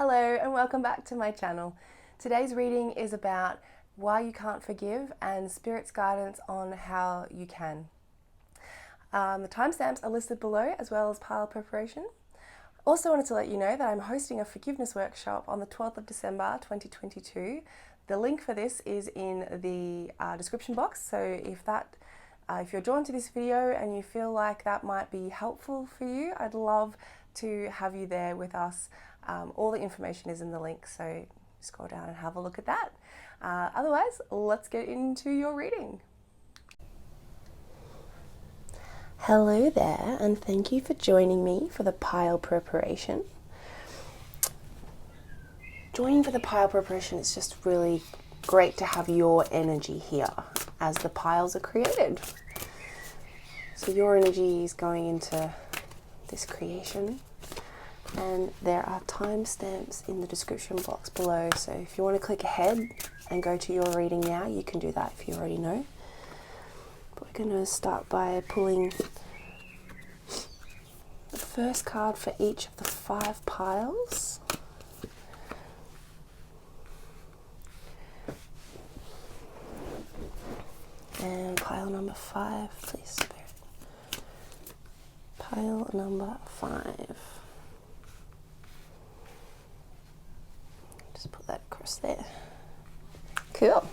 Hello and welcome back to my channel. Today's reading is about why you can't forgive and Spirit's guidance on how you can. The timestamps are listed below as well as pile preparation. Also wanted to let you know that I'm hosting a forgiveness workshop on the 12th of December 2022. The link for this is in the description box, so if you're drawn to this video and you feel like that might be helpful for you, I'd love to have you there with us. All the information is in the link, so scroll down and have a look at that. Otherwise, let's get into your reading. Hello there, and thank you for joining me for the pile preparation. Joining for the pile preparation is just really great to have your energy here as the piles are created. So your energy is going into this creation. And there are timestamps in the description box below, so if you want to click ahead and go to your reading now, you can do that if you already know. But we're going to start by pulling the first card for each of the 5 piles. And pile number 5, please, Spirit. Pile number 5. Just put that across there. Cool.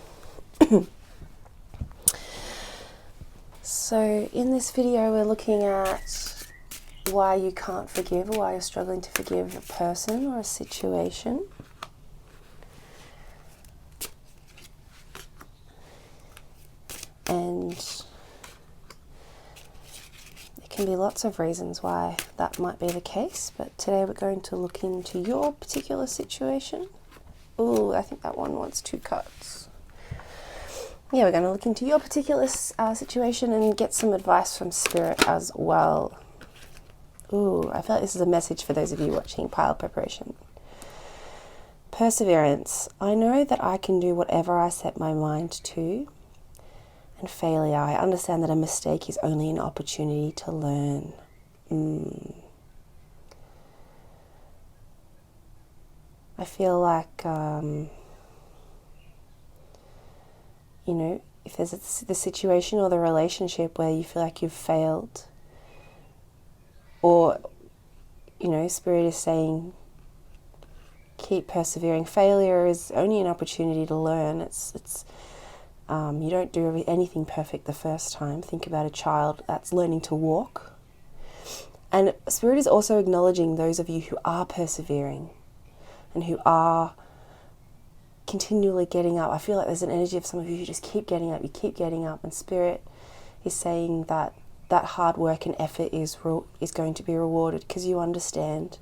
So in this video we're looking at why you can't forgive, or why you're struggling to forgive a person or a situation. And there can be lots of reasons why that might be the case, but today we're going to look into your particular situation. Oh, I think that one wants 2 cards. Yeah, we're going to look into your particular situation and get some advice from Spirit as well. Ooh, I feel like this is a message for those of you watching pile preparation. Perseverance. I know that I can do whatever I set my mind to. And failure. I understand that a mistake is only an opportunity to learn. I feel like, if there's the situation or the relationship where you feel like you've failed, or, Spirit is saying, keep persevering. Failure is only an opportunity to learn. You don't do anything perfect the first time. Think about a child that's learning to walk. And Spirit is also acknowledging those of you who are persevering and who are continually getting up. I feel like there's an energy of some of you who just keep getting up, you keep getting up, and Spirit is saying that that hard work and effort is going to be rewarded, because you understand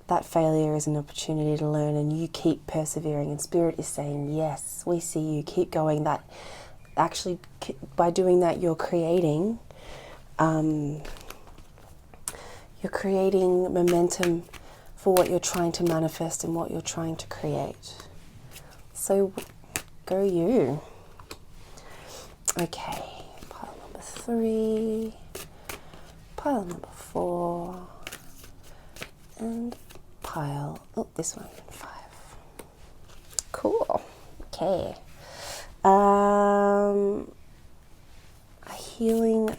that failure is an opportunity to learn, and you keep persevering. And Spirit is saying, yes, we see you, keep going. That actually, by doing that, you're creating momentum for what you're trying to manifest and what you're trying to create. So go you. Okay, pile number 3, pile number 4, and this one, 5. Cool. Okay. A healing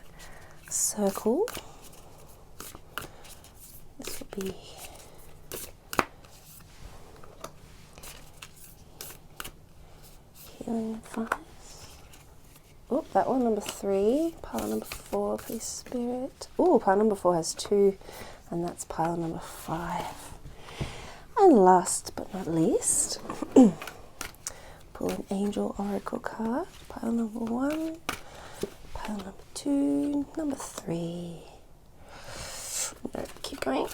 circle. This will be healing advice. Oh, that one, number 3. Pile number 4, please, Spirit. Oh, pile number 4 has 2, and that's pile number 5. And last but not least, pull an Angel Oracle card. Pile number 1, pile number 2, number 3. No, keep going.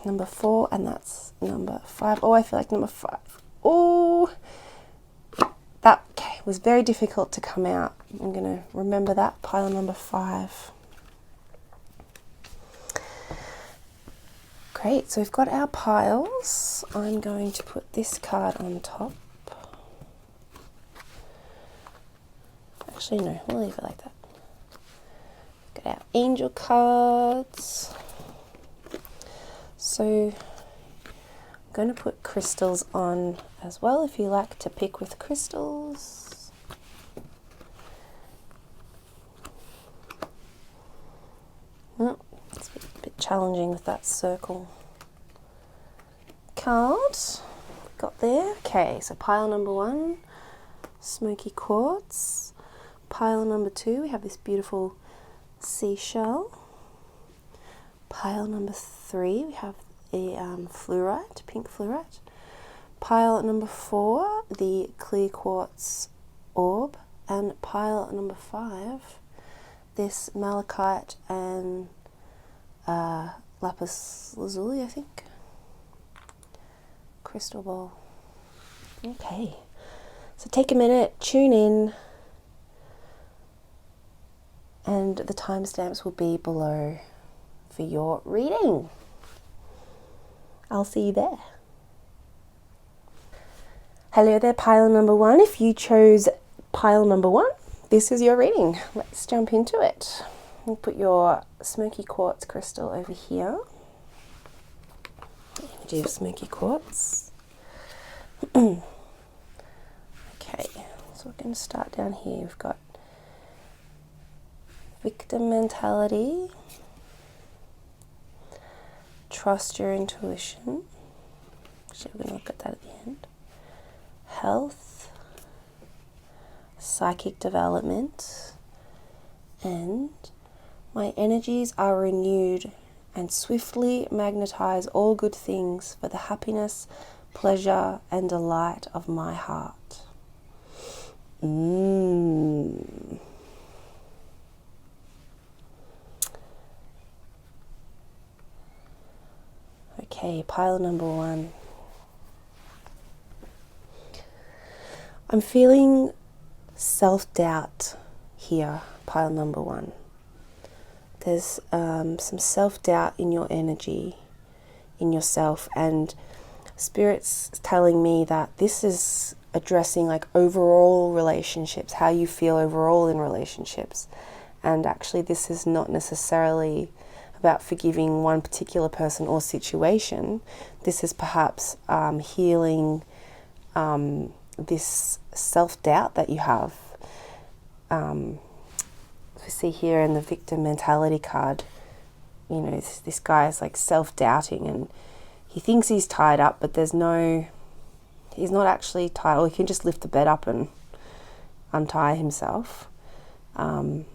Number 4, and that's number 5. Oh, I feel like number 5. Oh, that was very difficult to come out. I'm going to remember that. Pile number 5. Great, so we've got our piles. I'm going to put this card on top. Actually, no, we'll leave it like that. Got our angel cards. So I'm going to put crystals on as well if you like to pick with crystals. Oh, it's a bit challenging with that circle card. Got there. Okay, so pile number 1, smoky quartz. Pile number 2, we have this beautiful seashell. Pile number 3, we have a fluorite, pink fluorite. Pile number 4, the clear quartz orb. And pile number 5, this malachite and lapis lazuli, I think. Crystal ball. Okay, so take a minute, tune in, and the timestamps will be below for your reading. I'll see you there. Hello there, pile number 1. If you chose pile number 1, this is your reading. Let's jump into it. We'll put your smoky quartz crystal over here. Energy of smoky quartz. Okay, so we're going to start down here. We've got victim mentality, trust your intuition. Actually, we're going to look at that at the end. Health, psychic development, and my energies are renewed and swiftly magnetize all good things for the happiness, pleasure, and delight of my heart. Okay, pile number 1. I'm feeling self-doubt here, pile number 1. There's some self-doubt in your energy, in yourself, and Spirit's telling me that this is addressing like overall relationships, how you feel overall in relationships. And actually this is not necessarily about forgiving one particular person or situation. This is perhaps healing this self-doubt that you have. We see here in the victim mentality card, you know, this guy is like self-doubting and he thinks he's tied up, but he's not actually tied, or he can just lift the bed up and untie himself. You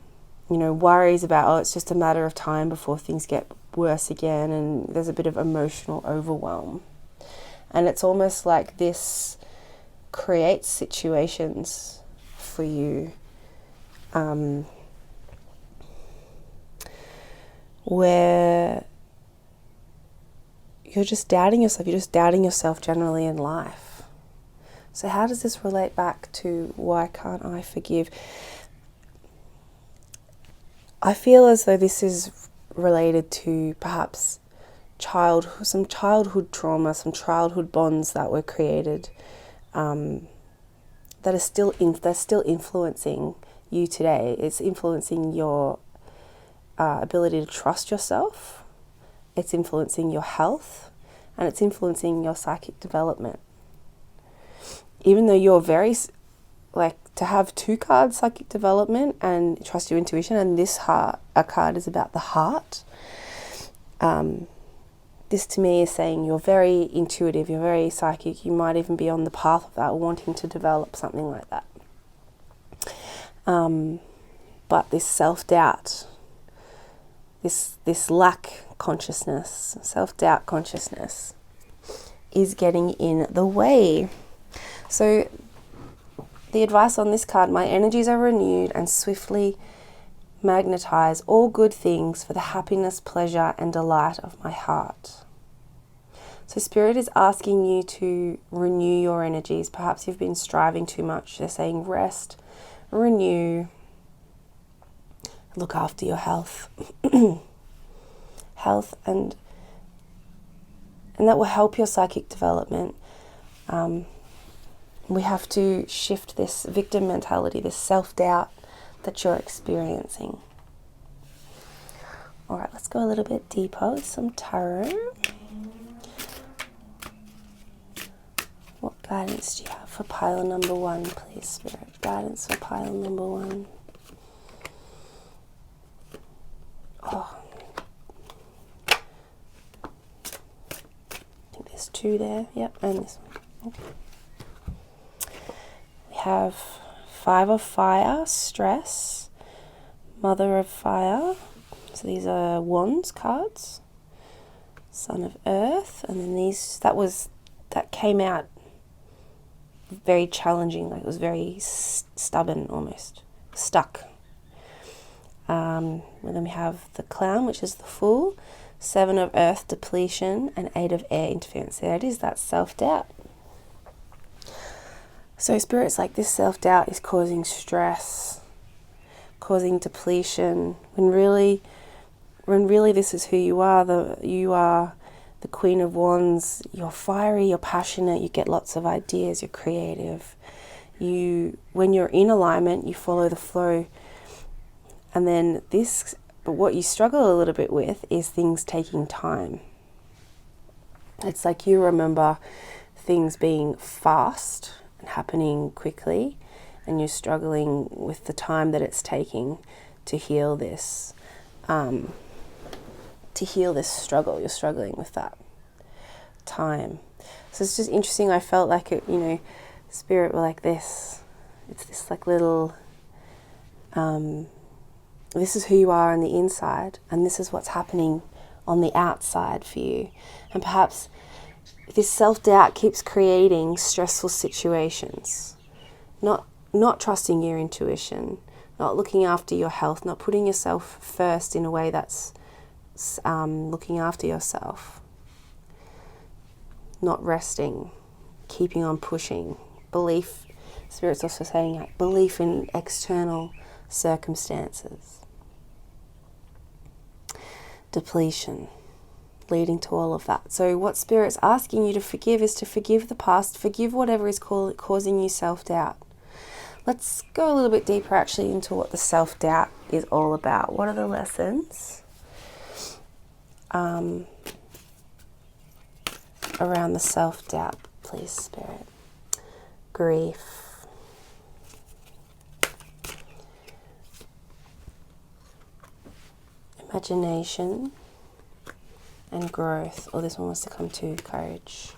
know, worries about, oh, it's just a matter of time before things get worse again, and there's a bit of emotional overwhelm. And it's almost like this creates situations for you where you're just doubting yourself. You're just doubting yourself generally in life. So how does this relate back to why can't I forgive? I feel as though this is related to perhaps some childhood trauma, some childhood bonds that were created that are still influencing you today. It's influencing your ability to trust yourself. It's influencing your health, and it's influencing your psychic development. Even though you're very, like, to have 2 cards, psychic development and trust your intuition, and this a card is about the heart. This to me is saying you're very intuitive, you're very psychic, you might even be on the path of that, wanting to develop something like that. But this self-doubt, this lack consciousness, self-doubt consciousness is getting in the way. So the advice on this card, my energies are renewed and swiftly magnetize all good things for the happiness, pleasure, and delight of my heart. So Spirit is asking you to renew your energies. Perhaps you've been striving too much. They're saying rest, renew, look after your health. Health, and that will help your psychic development. We have to shift this victim mentality, this self-doubt that you're experiencing. All right, let's go a little bit deeper with some tarot. guidance do you have for pile number 1, please, Spirit? Guidance for pile number 1. Oh. I think there's 2 there. Yep, and this one. Okay. We have 5 of Fire, Stress, Mother of Fire. So these are Wands cards. Son of Earth, and then these, that came out very challenging, like it was very stubborn, almost stuck. And then we have the Clown, which is the Fool, 7 of Earth, Depletion, and 8 of Air, Interference. There it is, that's self-doubt. So Spirit's like, this self-doubt is causing stress, causing depletion, when really this is who you are. You are the Queen of Wands. You're fiery, you're passionate, you get lots of ideas, you're creative. When you're in alignment, you follow the flow. And then but what you struggle a little bit with is things taking time. It's like you remember things being fast and happening quickly, and you're struggling with the time that it's taking to heal this. Struggle, you're struggling with that time. So it's just interesting. I felt like it, Spirit were like this. It's this like little, this is who you are on the inside, and this is what's happening on the outside for you. And perhaps this self-doubt keeps creating stressful situations, not trusting your intuition, not looking after your health, not putting yourself first in a way that's looking after yourself, not resting, keeping on pushing, belief. Spirit's also saying like belief in external circumstances, depletion, leading to all of that. So what Spirit's asking you to forgive is to forgive the past, forgive whatever is causing you self-doubt. Let's go a little bit deeper actually into what the self-doubt is all about. What are the lessons around the self-doubt, please, Spirit? Grief, imagination, and growth. Or this one wants to come to courage.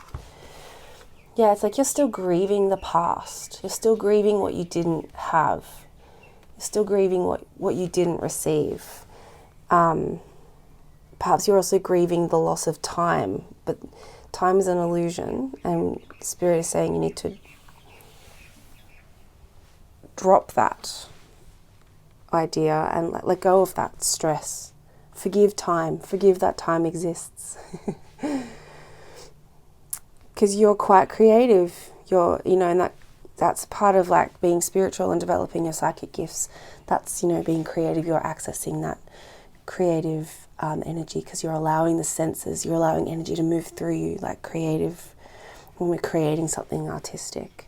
Yeah, it's like you're still grieving the past. You're still grieving what you didn't have. You're still grieving what you didn't receive. Perhaps you're also grieving the loss of time, but time is an illusion, and Spirit is saying you need to drop that idea and let go of that stress. Forgive time. Forgive that time exists. Because you're quite creative. And that's part of like being spiritual and developing your psychic gifts. That's, being creative. You're accessing that creative energy because you're allowing the senses, you're allowing energy to move through you, like creative, when we're creating something artistic.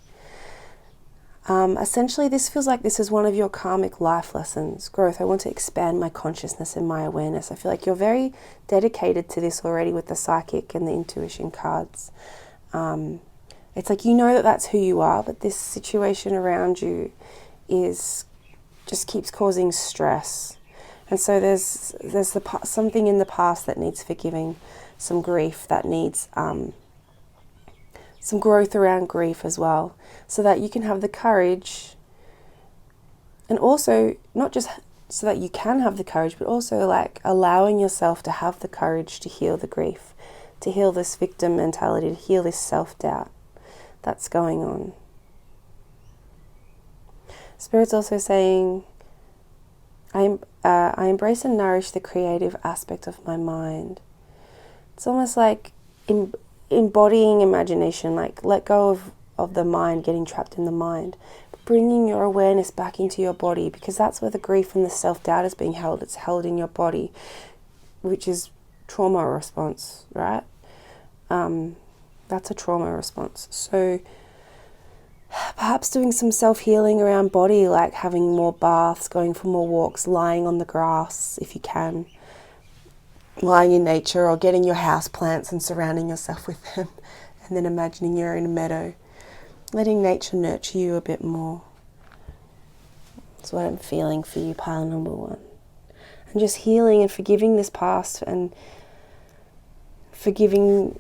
Essentially, this feels like this is one of your karmic life lessons. Growth. I want to expand my consciousness and my awareness. I feel like you're very dedicated to this already with the psychic and the intuition cards. It's like that's who you are, but this situation around you just keeps causing stress. And so there's something in the past that needs forgiving, some grief that needs some growth around grief as well, so that you can have the courage, and also not just so that you can have the courage, but also like allowing yourself to have the courage to heal the grief, to heal this victim mentality, to heal this self-doubt that's going on. Spirit's also saying, I embrace and nourish the creative aspect of my mind. It's almost like embodying imagination, like let go of the mind, getting trapped in the mind, but bringing your awareness back into your body, because that's where the grief and the self-doubt is being held. It's held in your body, which is trauma response, right? That's a trauma response. So perhaps doing some self-healing around body, like having more baths, going for more walks, lying on the grass if you can, lying in nature, or getting your house plants and surrounding yourself with them, and then imagining you're in a meadow. letting nature nurture you a bit more. That's what I'm feeling for you, pile number 1. And just healing and forgiving this past, and forgiving,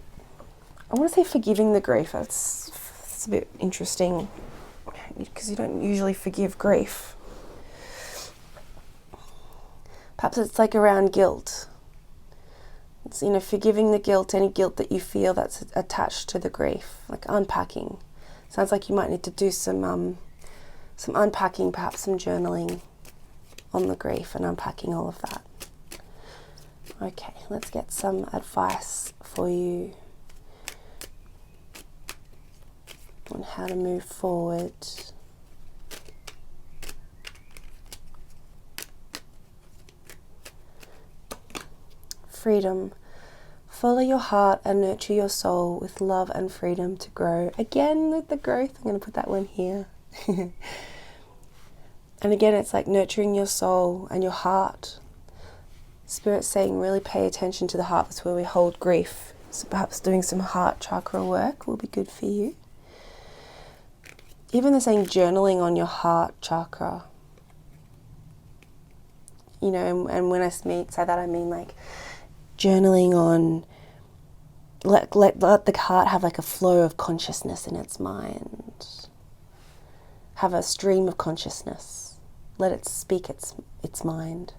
I want to say forgiving the grief. It's a bit interesting because you don't usually forgive grief. Perhaps it's like around guilt. It's, forgiving the guilt, any guilt that you feel that's attached to the grief, like unpacking. Sounds like you might need to do some unpacking, perhaps some journaling on the grief and unpacking all of that. Okay, let's get some advice for you on how to move forward. Freedom. Follow your heart and nurture your soul with love and freedom to grow. Again, with the growth, I'm going to put that one here. And again, it's like nurturing your soul and your heart. Spirit's saying really pay attention to the heart. That's where we hold grief. So perhaps doing some heart chakra work will be good for you. Even they're saying journaling on your heart chakra. And when I say that, I mean like journaling on, let the heart have like a flow of consciousness in its mind. Have a stream of consciousness. Let it speak its mind.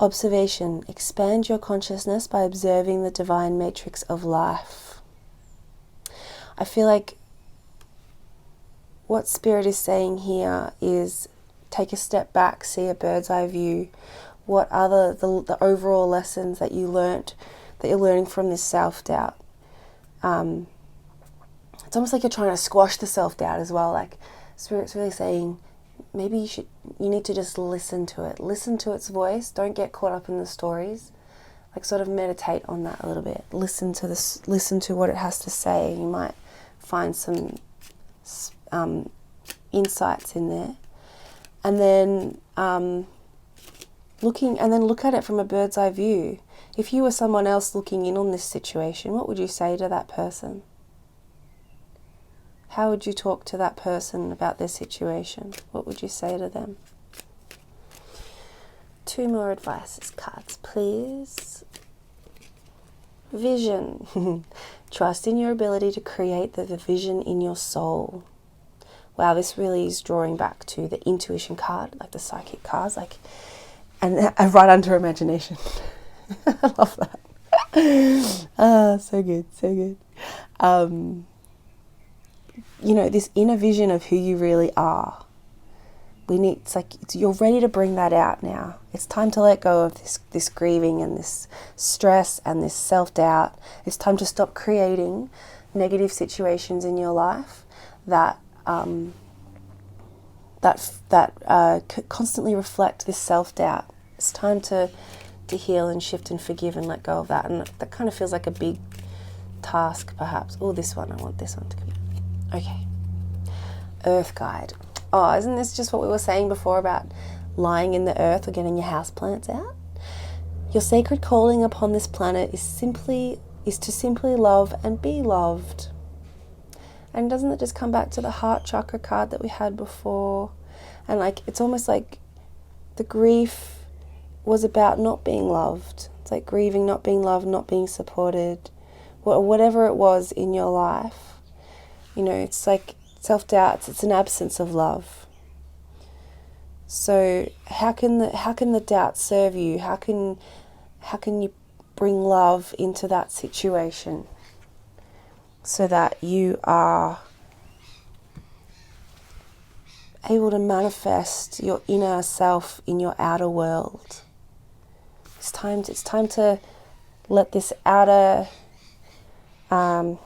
Observation. Expand your consciousness by observing the divine matrix of life. I feel like what Spirit is saying here is take a step back, see a bird's eye view. What are the overall lessons that you learnt, that you're learning from this self-doubt? It's almost like you're trying to squash the self-doubt as well. Like Spirit's really saying, maybe you need to just listen to it. Listen to its voice. Don't get caught up in the stories. Like sort of meditate on that a little bit. Listen to what it has to say. You might find some insights in there. And then look at it from a bird's eye view. If you were someone else looking in on this situation, what would you say to that person? How would you talk to that person about their situation? What would you say to them? 2 more advices cards, please. Vision. Trust in your ability to create the vision in your soul. Wow, this really is drawing back to the intuition card, like the psychic cards, and right under imagination. I love that. So good, so good. This inner vision of who you really are. You're ready to bring that out now. It's time to let go of this grieving and this stress and this self-doubt. It's time to stop creating negative situations in your life that constantly reflect this self-doubt. It's time to heal and shift and forgive and let go of that. And that kind of feels like a big task, perhaps. Oh, this one. I want this one to come out. Okay. Earth guide. Oh, isn't this just what we were saying before about lying in the earth or getting your houseplants out? Your sacred calling upon this planet is to simply love and be loved. And doesn't it just come back to the heart chakra card that we had before? And it's almost like the grief was about not being loved. It's like grieving, not being loved, not being supported. Whatever it was in your life. It's like self-doubt, it's an absence of love. So how can the doubt serve you? How can you bring love into that situation so that you are able to manifest your inner self in your outer world? It's time to let this outer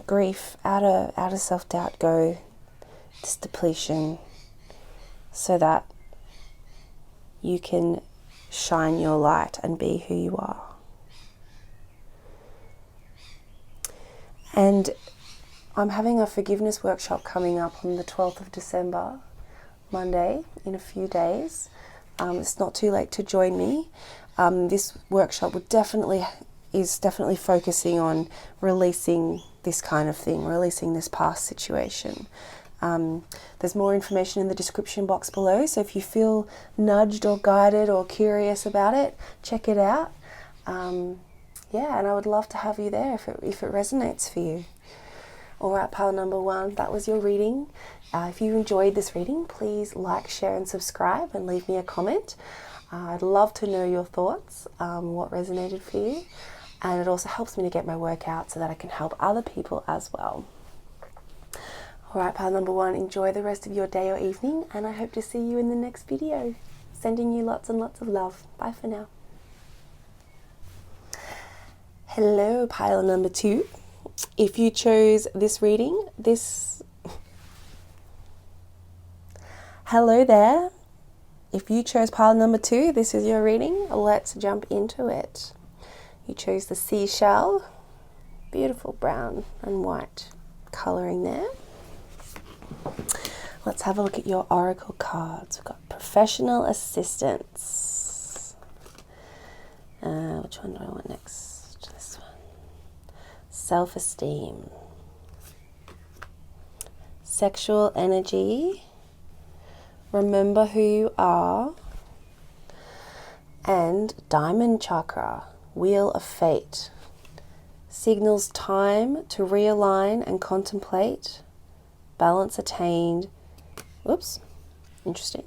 grief, outer self-doubt go, this depletion, so that you can shine your light and be who you are. And I'm having a forgiveness workshop coming up on the 12th of December, Monday, in a few days. It's not too late to join me. This workshop would definitely is definitely focusing on releasing this kind of thing, releasing this past situation. There's more information in the description box below, so if you feel nudged or guided or curious about it, check it out. Yeah, and I would love to have you there if it resonates for you. All right, pile number 1, that was your reading. If you enjoyed this reading, please like, share and subscribe and leave me a comment. I'd love to know your thoughts, what resonated for you. And it also helps me to get my work out so that I can help other people as well. All right, pile number 1, enjoy the rest of your day or evening, and I hope to see you in the next video. Sending you lots and lots of love. Bye for now. Hello, pile number 2. If you chose this reading, hello there. If you chose pile number 2, this is your reading. Let's jump into it. You chose the seashell. Beautiful brown and white colouring there. Let's have a look at your oracle cards. We've got professional assistance. Which one do I want next? This one. Self-esteem. Sexual energy. Remember who you are. And diamond chakra. Wheel of fate. Signals time to realign and contemplate. Balance attained. Whoops. Interesting.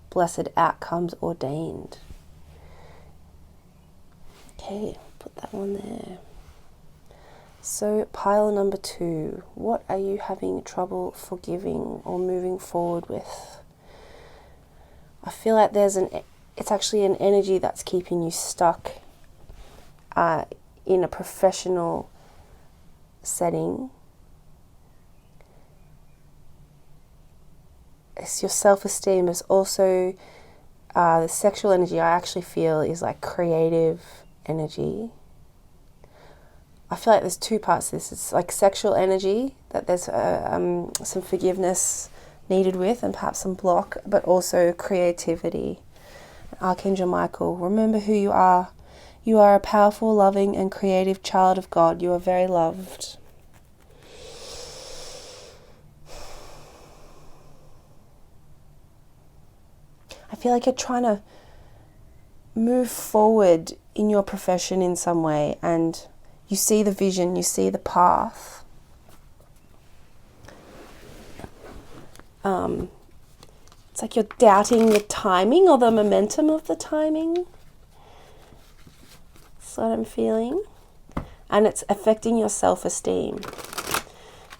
Blessed outcomes ordained. Okay, put that one there. So pile number 2, what are you having trouble forgiving or moving forward with? I feel like it's actually an energy that's keeping you stuck in a professional setting. It's your self-esteem. It's also the sexual energy I actually feel is like creative energy. I feel like there's 2 parts to this. It's like sexual energy that there's some forgiveness needed with and perhaps some block, but also creativity. Archangel Michael, remember who you are. You are a powerful, loving and creative child of God. You are very loved. I feel like you're trying to move forward in your profession in some way, and you see the vision, you see the path. It's like you're doubting the timing or the momentum of the timing. That's what I'm feeling. And it's affecting your self-esteem.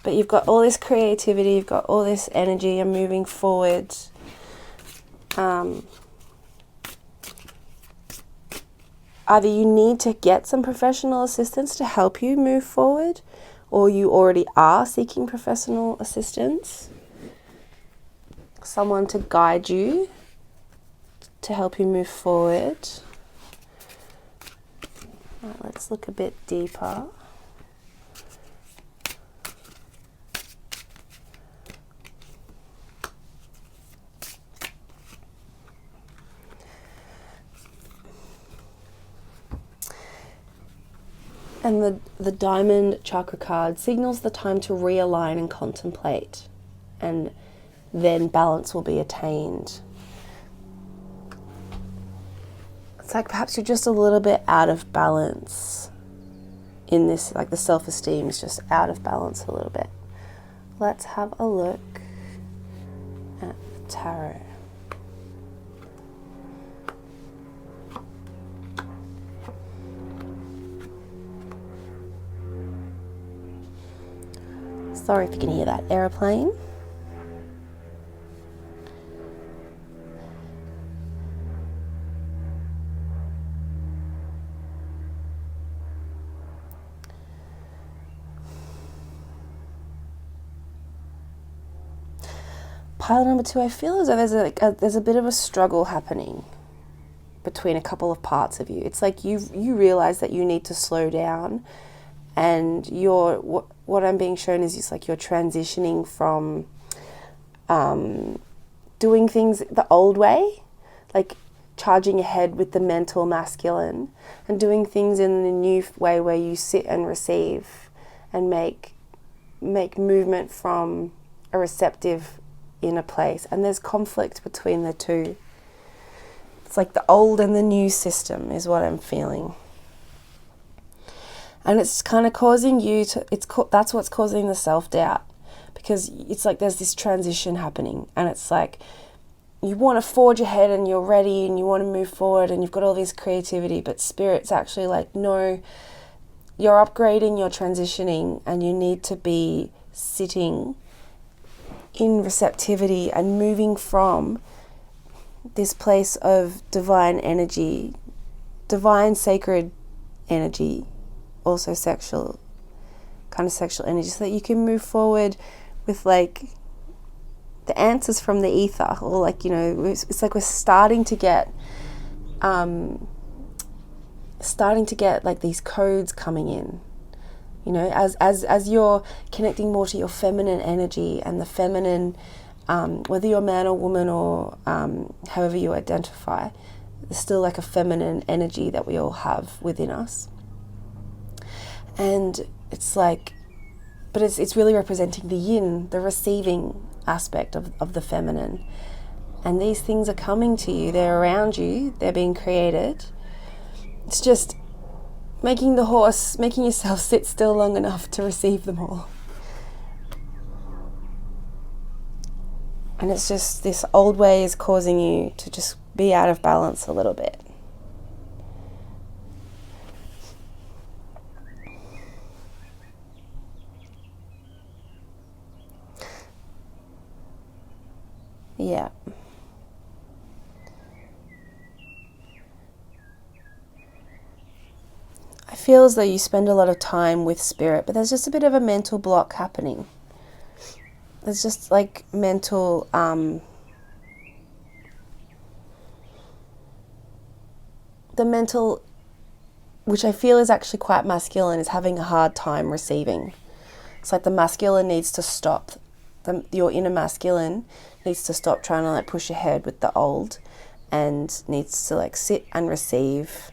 But you've got all this creativity, you've got all this energy, and moving forward. Either you need to get some professional assistance to help you move forward, or you already are seeking professional assistance. Someone to guide you, to help you move forward. Right, let's look a bit deeper. And the diamond chakra card signals the time to realign and contemplate, and then balance will be attained. It's like perhaps you're just a little bit out of balance in this, like the self-esteem is just out of balance a little bit. Let's have a look at the tarot. Sorry if you can hear that aeroplane. Pile number 2, I feel as though there's a bit of a struggle happening between a couple of parts of you. It's like you realize that you need to slow down, and what I'm being shown is just like you're transitioning from doing things the old way. Like charging ahead with the mental masculine and doing things in the new way where you sit and receive and make movement from a receptive inner place. And there's conflict between the two. It's like the old and the new system is what I'm feeling. And it's kind of causing you to, that's what's causing the self-doubt, because it's like there's this transition happening, and it's like you want to forge ahead and you're ready and you want to move forward and you've got all this creativity, but Spirit's actually like, no, you're upgrading, you're transitioning, and you need to be sitting in receptivity and moving from this place of divine energy, divine sacred energy, also sexual energy, so that you can move forward with like the answers from the ether, or like, you know, it's like we're starting to get like these codes coming in, you know, as you're connecting more to your feminine energy and the feminine, whether you're man or woman or however you identify, there's still like a feminine energy that we all have within us. And it's like, but it's really representing the yin, the receiving aspect of the feminine. And these things are coming to you, they're around you, they're being created. It's just making yourself sit still long enough to receive them all. And it's just this old way is causing you to just be out of balance a little bit. Yeah. I feel as though you spend a lot of time with Spirit, but there's just a bit of a mental block happening. There's just like mental, the mental, which I feel is actually quite masculine, is having a hard time receiving. It's like the masculine needs to stop. Your inner masculine needs to stop trying to like push ahead with the old, and needs to like sit and receive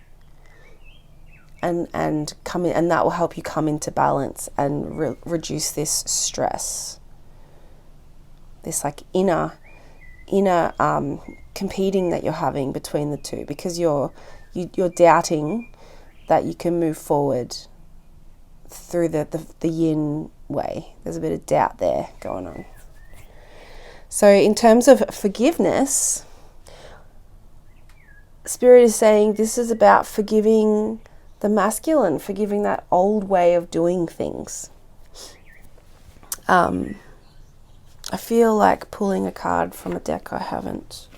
and come in, and that will help you come into balance and reduce this stress, this like inner competing that you're having between the two, because you're doubting that you can move forward through the yin way. There's a bit of doubt there going on. So in terms of forgiveness, Spirit is saying this is about forgiving the masculine, forgiving that old way of doing things. I feel like pulling a card from a deck I haven't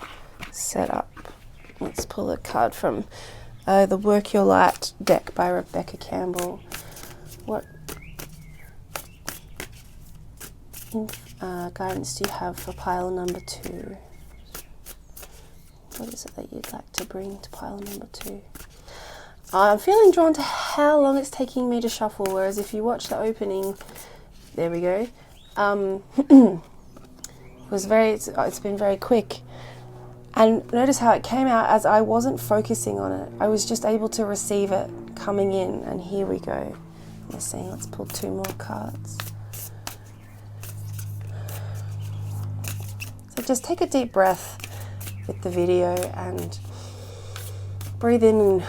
set up. Let's pull a card from the Work Your Light deck by Rebecca Campbell. What guidance do you have for pile number 2? What is it that you'd like to bring to pile number 2? I'm feeling drawn to how long it's taking me to shuffle, whereas if you watch the opening, there we go. It's been very quick. And notice how it came out as I wasn't focusing on it. I was just able to receive it coming in, and here we go. Let's pull 2 more cards. So just take a deep breath with the video and breathe in and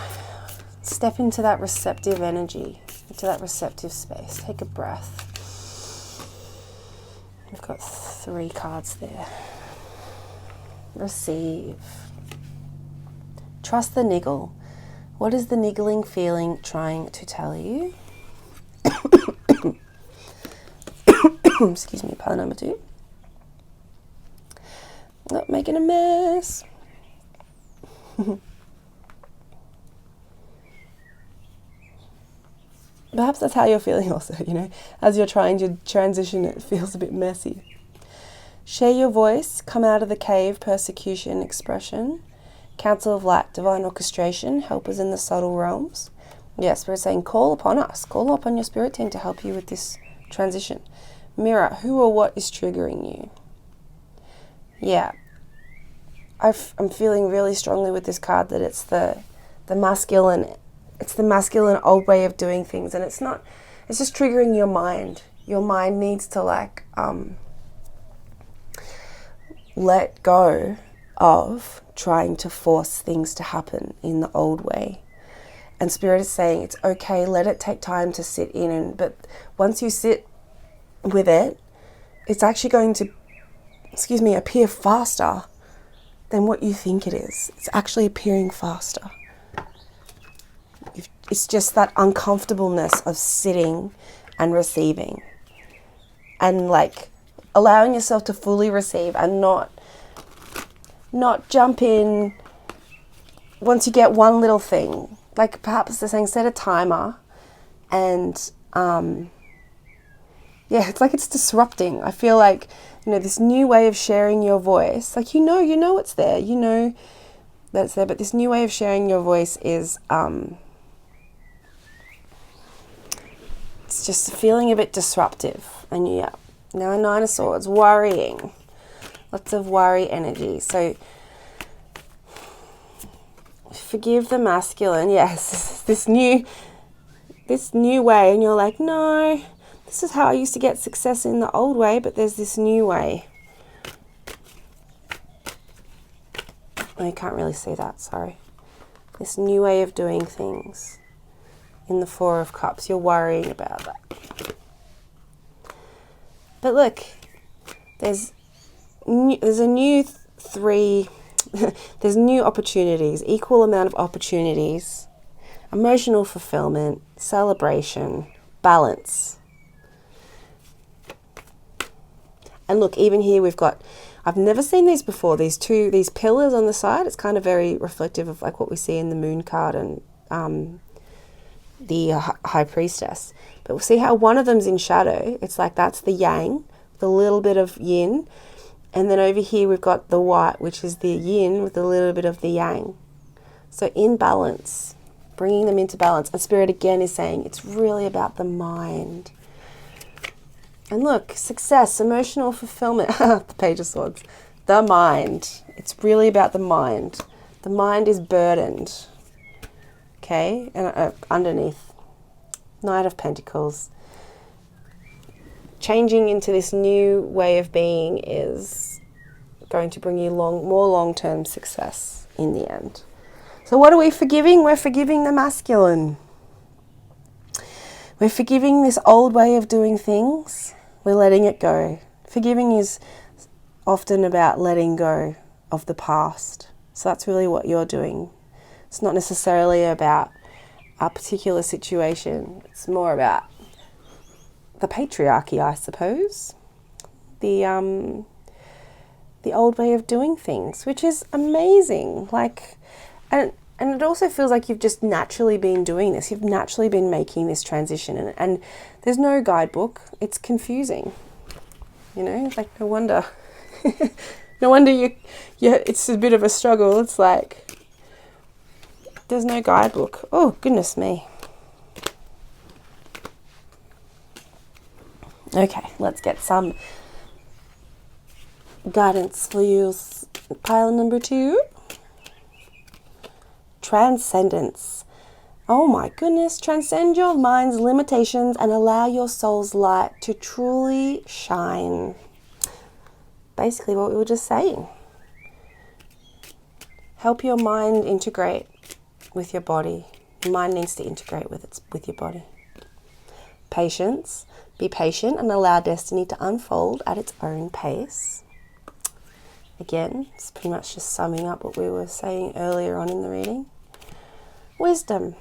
step into that receptive energy, into that receptive space. Take a breath. We've got 3 cards there. Receive. Trust the niggle. What is the niggling feeling trying to tell you? Excuse me, pile number 2. Not making a mess. Perhaps that's how you're feeling also, you know, as you're trying to transition, it feels a bit messy. Share your voice, come out of the cave, persecution, expression. Council of Light, divine orchestration, help us in the subtle realms. Yes, we're saying call upon us, call upon your spirit team to help you with this transition. Mirror, who or what is triggering you? Yeah. I'm feeling really strongly with this card that it's the masculine. It's the masculine old way of doing things, and it's just triggering your mind. Your mind needs to like let go of trying to force things to happen in the old way. And Spirit is saying it's okay, let it take time to sit in, but once you sit with it, it's actually going to, appear faster than what you think it is. It's actually appearing faster. It's just that uncomfortableness of sitting and receiving, and like allowing yourself to fully receive and not jump in once you get one little thing. Like perhaps they're saying set a timer, and it's like it's disrupting. I feel like, this new way of sharing your voice, like you know it's there, that it's there, but this new way of sharing your voice is it's just feeling a bit disruptive. And now a Nine of Swords, worrying, lots of worry energy. So forgive the masculine. Yes, this new way, and you're like, no, this is how I used to get success in the old way, but there's this new way. Oh, you can't really see that, sorry. This new way of doing things in the Four of Cups. You're worrying about that. But look, there's a new three. There's new opportunities, equal amount of opportunities, emotional fulfillment, celebration, balance. And look, even here we've got, I've never seen these before, these pillars on the side. It's kind of very reflective of like what we see in the Moon card and the High Priestess. But we'll see how one of them's in shadow. It's like that's the yang, the little bit of yin. And then over here we've got the white, which is the yin with a little bit of the yang. So in balance, bringing them into balance. And Spirit again is saying it's really about the mind. And look, success, emotional fulfillment, the Page of Swords, the mind. It's really about the mind. The mind is burdened. Okay, and underneath, Knight of Pentacles. Changing into this new way of being is going to bring you more long-term success in the end. So what are we forgiving? We're forgiving the masculine. We're forgiving this old way of doing things. We're letting it go. Forgiving is often about letting go of the past. So that's really what you're doing. It's not necessarily about a particular situation. It's more about the patriarchy, I suppose. The old way of doing things, which is amazing. And it also feels like you've just naturally been doing this. You've naturally been making this transition, and there's no guidebook. It's confusing. Like no wonder. No wonder it's a bit of a struggle. It's like there's no guidebook. Oh, goodness me. Okay, let's get some guidance for you. Pile number 2. Transcendence. Oh my goodness. Transcend your mind's limitations and allow your soul's light to truly shine. Basically what we were just saying. Help your mind integrate with your body. Your mind needs to integrate with your body. Patience. Be patient and allow destiny to unfold at its own pace. Again, it's pretty much just summing up what we were saying earlier on in the reading. Wisdom.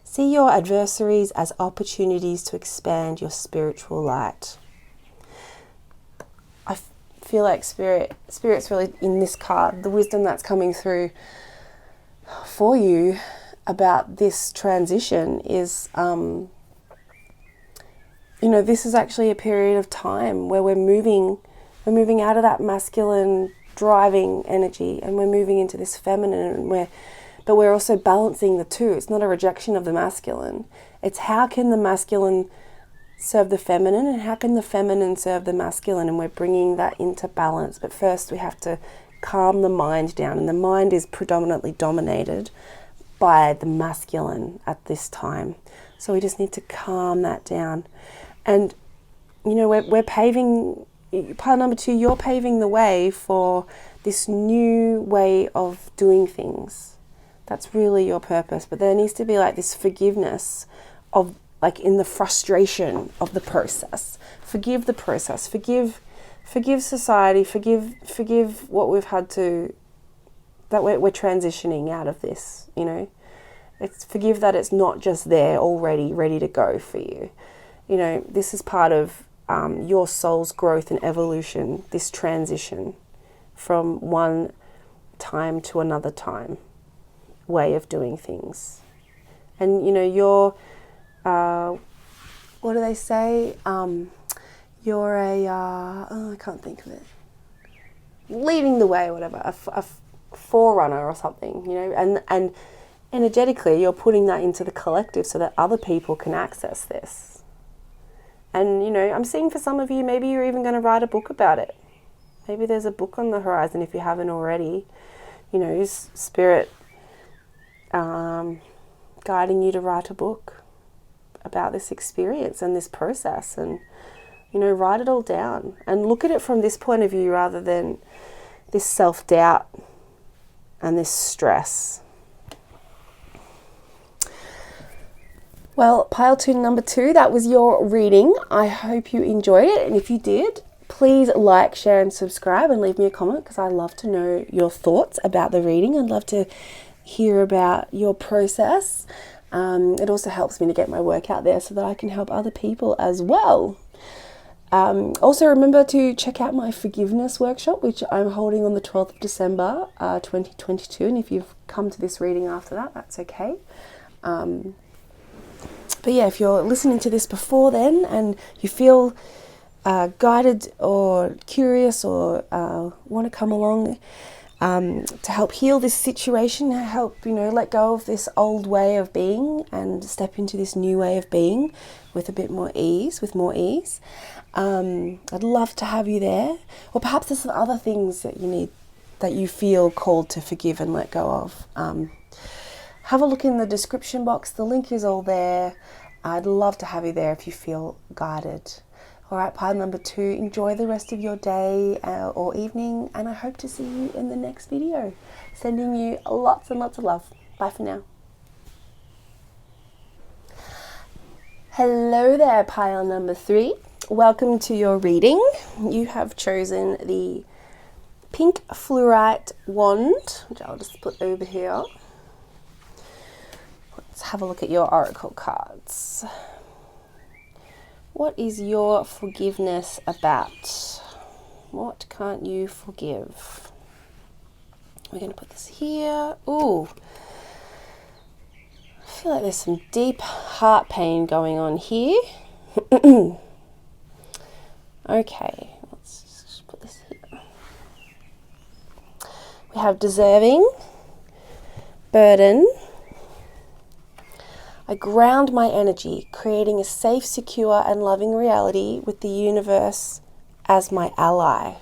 See your adversaries as opportunities to expand your spiritual light. I feel like Spirit's really in this card. The wisdom that's coming through for you about this transition is... this is actually a period of time where we're moving out of that masculine driving energy, and we're moving into this feminine, but we're also balancing the two. It's not a rejection of the masculine. It's how can the masculine serve the feminine, and how can the feminine serve the masculine, and we're bringing that into balance. But first we have to calm the mind down. And the mind is predominantly dominated by the masculine at this time. So we just need to calm that down. And, you know, we're paving, pile number 2, you're paving the way for this new way of doing things. That's really your purpose. But there needs to be like this forgiveness of, like, in the frustration of the process. Forgive the process. Forgive society. Forgive what we've had to, that we're transitioning out of this, you know. It's forgive that it's not just there already ready to go for you. You know, this is part of your soul's growth and evolution, this transition from one time to another time way of doing things. And, you know, you're, what do they say? You're a, I can't think of it. Leading the way, or whatever, a forerunner or something, you know, and energetically you're putting that into the collective so that other people can access this. And, you know, I'm seeing for some of you, maybe you're even going to write a book about it. Maybe there's a book on the horizon if you haven't already. You know, Spirit guiding you to write a book about this experience and this process. And, you know, write it all down and look at it from this point of view rather than this self-doubt and this stress. Well, pile 2 number 2, that was your reading. I hope you enjoyed it. And if you did, please like, share and subscribe and leave me a comment, because I love to know your thoughts about the reading. I'd love to hear about your process. It also helps me to get my work out there so that I can help other people as well. Also remember to check out my forgiveness workshop, which I'm holding on the 12th of December 2022. And if you've come to this reading after that, that's okay. But yeah, if you're listening to this before then and you feel guided or curious or want to come along to help heal this situation, help, you know, let go of this old way of being and step into this new way of being with a bit more ease, I'd love to have you there. Or perhaps there's some other things that you need, that you feel called to forgive and let go of. Have a look in the description box. The link is all there. I'd love to have you there if you feel guided. All right, pile number 2, enjoy the rest of your day or evening, and I hope to see you in the next video. Sending you lots and lots of love. Bye for now. Hello there, pile number 3. Welcome to your reading. You have chosen the pink fluorite wand, which I'll just put over here. Let's have a look at your oracle cards. What is your forgiveness about? What can't you forgive? We're going to put this here. Ooh. I feel like there's some deep heart pain going on here. Okay, let's just put this here. We have deserving, burden. I ground my energy, creating a safe, secure, and loving reality with the universe as my ally.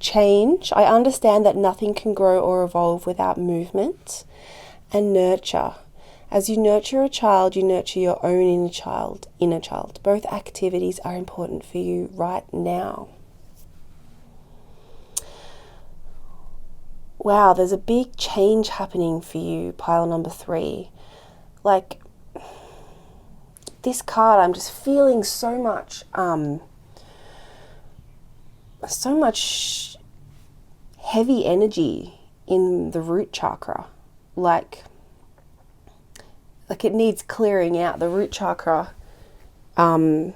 Change. I understand that nothing can grow or evolve without movement. And nurture. As you nurture a child, you nurture your own inner child. Both activities are important for you right now. Wow, there's a big change happening for you, pile number 3. Like, this card, I'm just feeling so much heavy energy in the root chakra. Like it needs clearing out. The root chakra, yeah,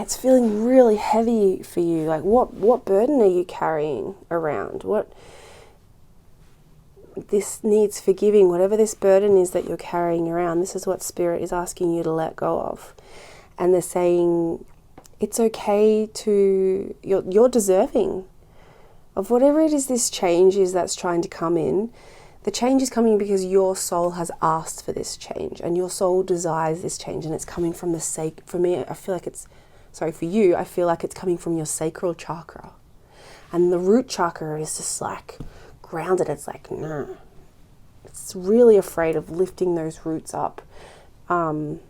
it's feeling really heavy for you. Like, what burden are you carrying around? This needs forgiving. Whatever this burden is that you're carrying around, this is what Spirit is asking you to let go of. And they're saying it's okay to, you're deserving of whatever it is this change is that's trying to come in. The change is coming because your soul has asked for this change and your soul desires this change, and it's coming from the sake, for me, I feel like it's for you, I feel like it's coming from your sacral chakra. And the root chakra is just like grounded. It's like, nah. It's really afraid of lifting those roots up. And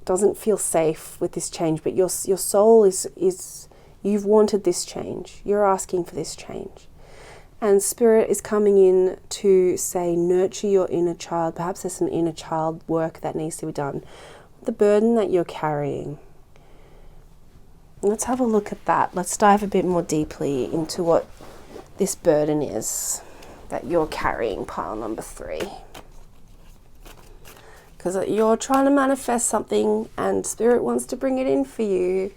doesn't feel safe with this change. But your soul is you've wanted this change. You're asking for this change. And Spirit is coming in to say, nurture your inner child. Perhaps there's some inner child work that needs to be done. The burden that you're carrying. Let's have a look at that. Let's dive a bit more deeply into what this burden is that you're carrying, pile number 3. Because you're trying to manifest something and Spirit wants to bring it in for you.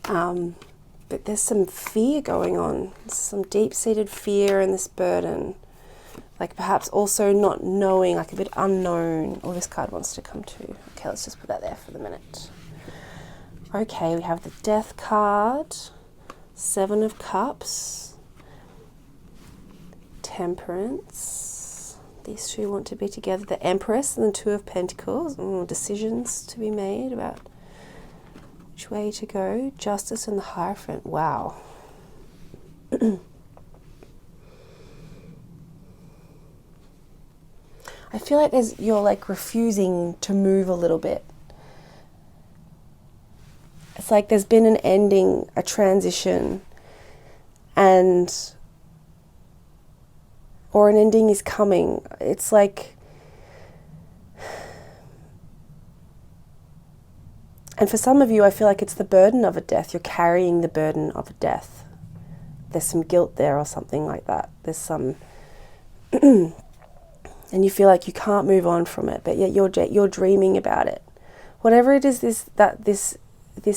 But there's some fear going on, some deep-seated fear in this burden. Like perhaps also not knowing, like a bit unknown. Oh, this card wants to come too. Okay, let's just put that there for the minute. Okay, we have the Death card, 7 of Cups, Temperance. These two want to be together. The Empress and the 2 of Pentacles. Decisions to be made about which way to go. Justice and the Hierophant. Wow. I feel like you're like refusing to move a little bit. It's like there's been an ending, a transition, or an ending is coming. It's like, and for some of you, I feel like it's the burden of a death. You're carrying the burden of a death. There's some guilt there or something like that. There's some, and you feel like you can't move on from it, but yet you're dreaming about it. Whatever it is, this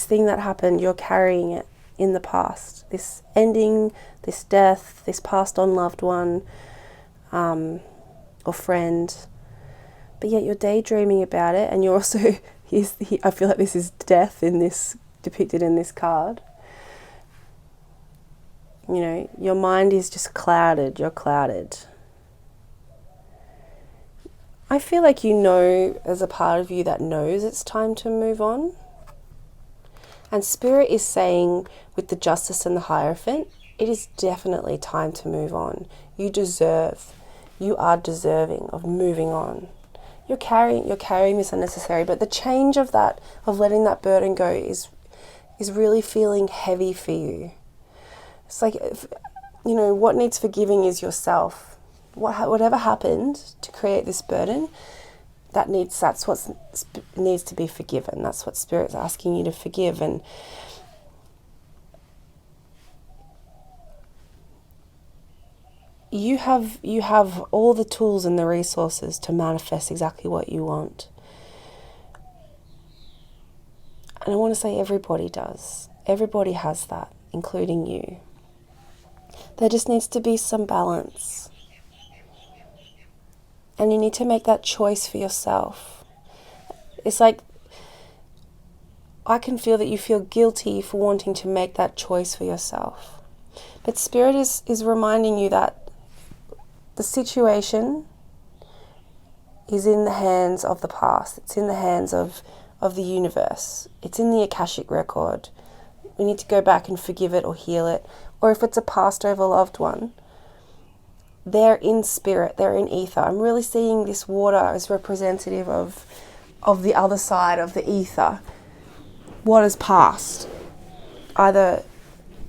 thing that happened, you're carrying it in the past. This ending, this death, this passed on loved one, or friend, but yet you're daydreaming about it, and you're also, I feel like this is death in this, depicted in this card. You know, your mind is just clouded, you're clouded. I feel like you know, there's a part of you that knows it's time to move on. And Spirit is saying, with the Justice and the Hierophant, it is definitely time to move on. You are deserving of moving on. You're carrying this unnecessary, but the change of that, of letting that burden go is really feeling heavy for you. It's like, what needs forgiving is yourself. Whatever happened to create this burden, that's what needs to be forgiven. That's what Spirit's asking you to forgive. And you have all the tools and the resources to manifest exactly what you want. And I want to say everybody does. Everybody has that, including you. There just needs to be some balance. And you need to make that choice for yourself. It's like, I can feel that you feel guilty for wanting to make that choice for yourself. But Spirit is reminding you that the situation is in the hands of the past. It's in the hands of the universe. It's in the Akashic record. We need to go back and forgive it or heal it. Or if it's a passed over loved one, they're in spirit, they're in ether. I'm really seeing this water as representative of the other side of the ether. What has passed, either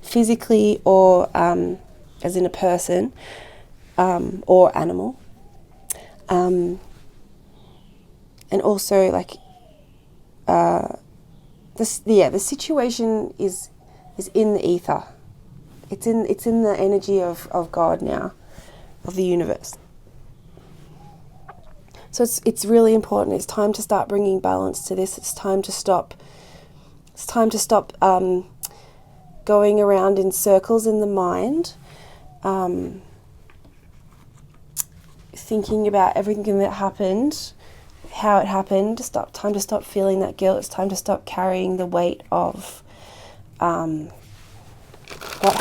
physically or as in a person or animal. And also like the situation is in the ether. It's in the energy of God now, of the universe. So it's really important. It's time to start bringing balance to this. It's time to stop going around in circles in the mind, thinking about everything that happened, how it happened. Time to stop feeling that guilt. It's time to stop carrying the weight of what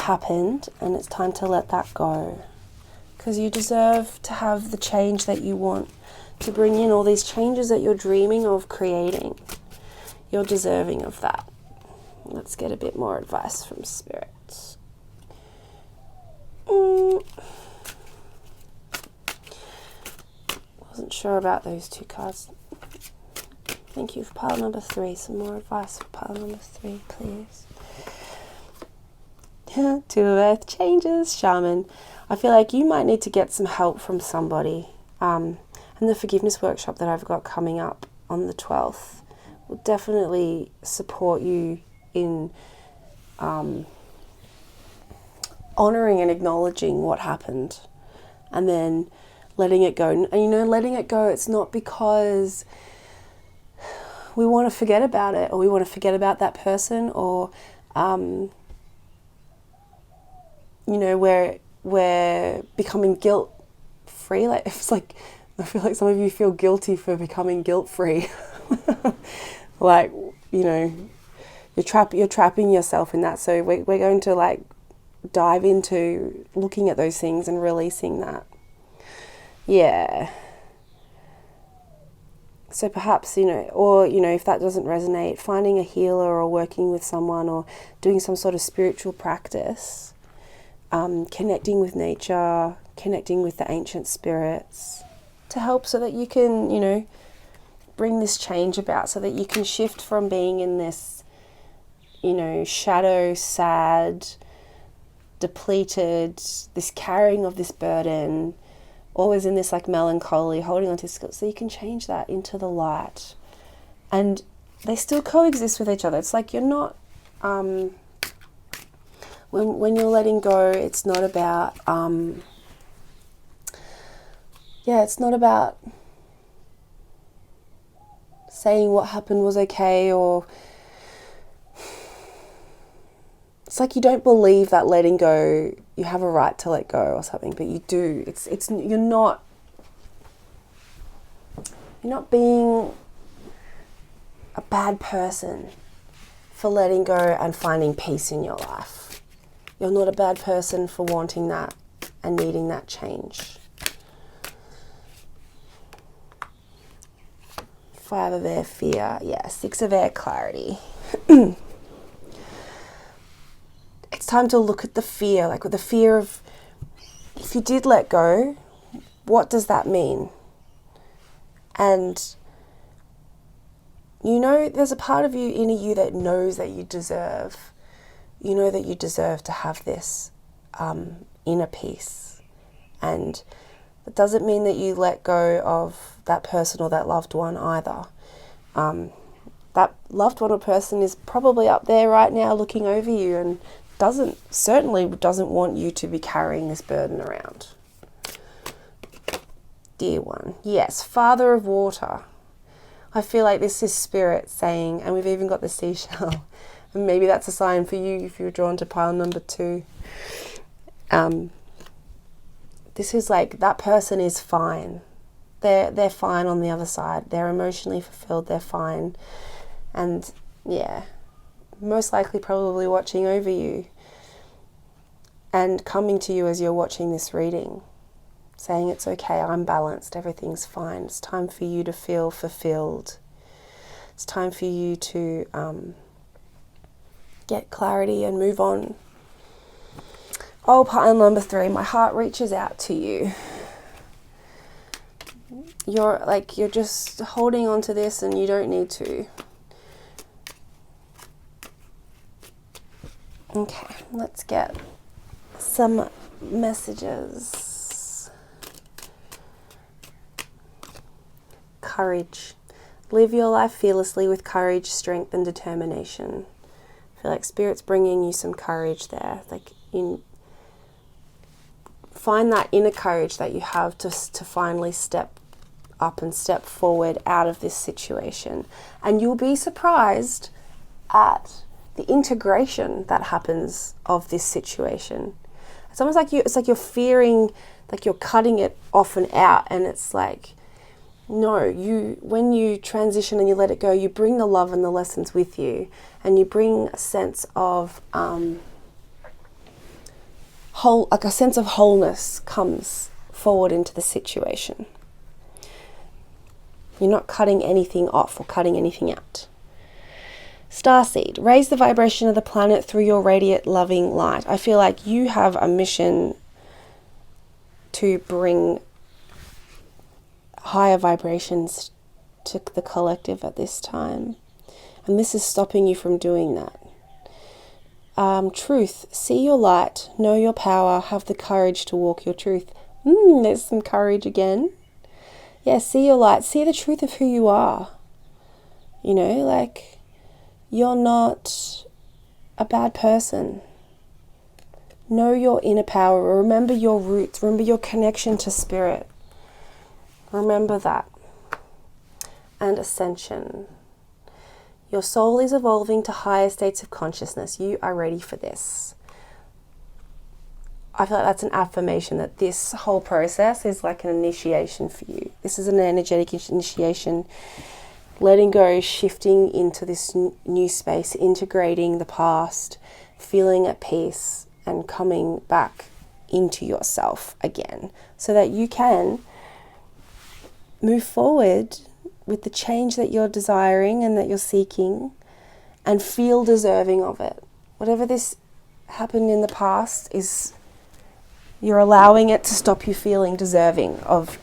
happened, and it's time to let that go. Because you deserve to have the change that you want, to bring in all these changes that you're dreaming of creating. You're deserving of that. Let's get a bit more advice from Spirit. Wasn't sure about those two cards. Thank you for pile number 3. Some more advice for pile number 3, please. 2 of Earth changes, Shaman. I feel like you might need to get some help from somebody. And the forgiveness workshop that I've got coming up on the 12th will definitely support you in honouring and acknowledging what happened, and then letting it go. And you know, letting it go, it's not because we want to forget about it, or we want to forget about that person, or you know, we're becoming guilt free. Like, it's like, I feel like some of you feel guilty for becoming guilt free. Like, you know, you're trapping yourself in that. So we're going to like dive into looking at those things and releasing that. Yeah. So perhaps, you know, or, you know, if that doesn't resonate, finding a healer or working with someone or doing some sort of spiritual practice, connecting with nature, connecting with the ancient spirits to help so that you can, you know, bring this change about, so that you can shift from being in this, you know, shadow, sad, depleted, this carrying of this burden, always in this like melancholy, holding on to this, so you can change that into the light. And they still coexist with each other. It's like you're not, when you're letting go, it's not about, it's not about saying what happened was okay, or it's like you don't believe that letting go, you have a right to let go or something, but you do. It's you're not being a bad person for letting go and finding peace in your life. You're not a bad person for wanting that and needing that change. 5 of Air, fear. Yeah, 6 of Air, clarity. It's time to look at the fear, like with the fear of, if you did let go, what does that mean? And you know, there's a part of you, inner you, that knows that you deserve to have this inner peace. And it doesn't mean that you let go of that person or that loved one either. That loved one or person is probably up there right now looking over you and certainly doesn't want you to be carrying this burden around. Dear one. Yes, Father of Water. I feel like this is Spirit saying, and we've even got the seashell, and maybe that's a sign for you if you're drawn to pile number 2. This is like, that person is fine. They're fine on the other side. They're emotionally fulfilled. They're fine. And yeah, most likely probably watching over you and coming to you as you're watching this reading, saying it's okay, I'm balanced, everything's fine. It's time for you to feel fulfilled. It's time for you to get clarity and move on. Oh, pile number 3, my heart reaches out to you. You're just holding on to this and you don't need to. Okay, let's get some messages. Courage. Live your life fearlessly with courage, strength, and determination. I feel like Spirit's bringing you some courage there. Like, find that inner courage that you have to finally step up and step forward out of this situation. And you'll be surprised at the integration that happens of this situation. It's almost like it's like you're fearing, like you're cutting it off and out, and it's like, no, when you transition and you let it go, you bring the love and the lessons with you, and you bring a sense of a sense of wholeness comes forward into the situation. You're not cutting anything off or cutting anything out. Starseed, raise the vibration of the planet through your radiant, loving light. I feel like you have a mission to bring higher vibrations to the collective at this time. And this is stopping you from doing that. Truth, see your light, know your power, have the courage to walk your truth. There's some courage again. Yeah, see your light, see the truth of who you are. You know, like, you're not a bad person. Know your inner power. Remember your roots. Remember your connection to spirit. Remember that. And ascension. Your soul is evolving to higher states of consciousness. You are ready for this. I feel like that's an affirmation that this whole process is like an initiation for you. This is an energetic initiation. Letting go, shifting into this new space, integrating the past, feeling at peace, and coming back into yourself again so that you can move forward with the change that you're desiring and that you're seeking and feel deserving of it. Whatever this happened in the past is, you're allowing it to stop you feeling deserving of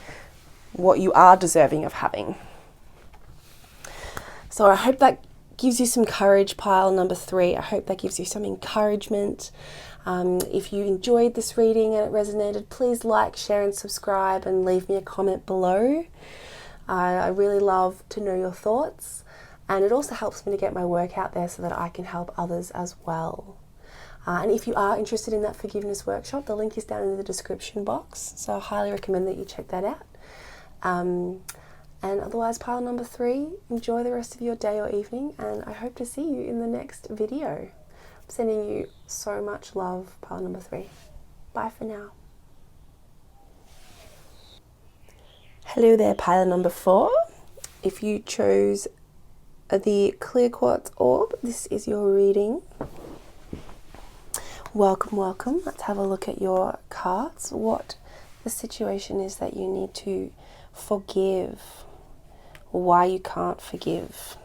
what you are deserving of having. So I hope that gives you some courage, pile number 3. I hope that gives you some encouragement. If you enjoyed this reading and it resonated, please like, share and subscribe and leave me a comment below. I really love to know your thoughts, and it also helps me to get my work out there so that I can help others as well. And if you are interested in that forgiveness workshop, the link is down in the description box, so I highly recommend that you check that out. And otherwise, pile number 3, enjoy the rest of your day or evening, and I hope to see you in the next video. I'm sending you so much love, pile number 3. Bye for now. Hello there, pile number 4. If you chose the clear quartz orb, this is your reading. Welcome, welcome. Let's have a look at your cards. What the situation is that you need to forgive. Why you can't forgive.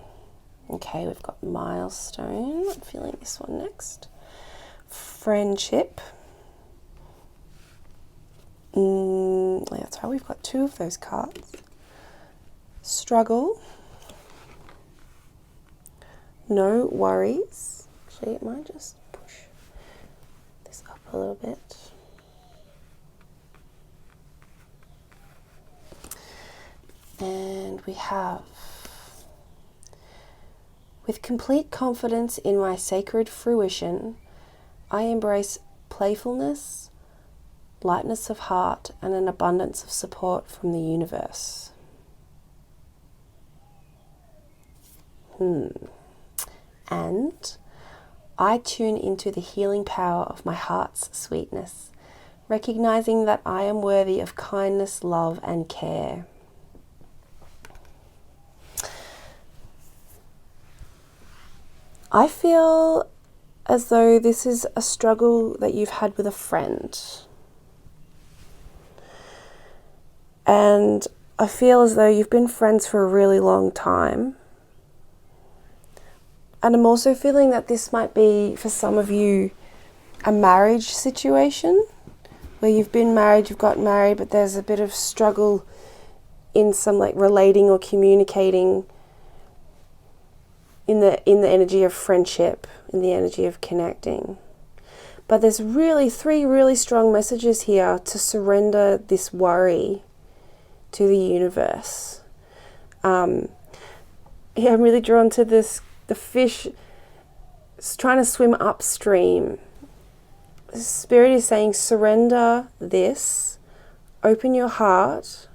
Okay, we've got milestone. I'm feeling this one next. Friendship. That's right, we've got 2 of those cards. Struggle. No worries. Actually, it might just push this up a little bit. And we have, with complete confidence in my sacred fruition, I embrace playfulness, lightness of heart, and an abundance of support from the universe. And I tune into the healing power of my heart's sweetness, recognizing that I am worthy of kindness, love, and care. I feel as though this is a struggle that you've had with a friend. And I feel as though you've been friends for a really long time. And I'm also feeling that this might be, for some of you, a marriage situation where you've been married, you've got married, but there's a bit of struggle in some like relating or communicating in the energy of friendship, in the energy of connecting. But there's really 3 really strong messages here to surrender this worry to the universe. I'm really drawn to this, the fish is trying to swim upstream. Spirit is saying, surrender this, open your heart,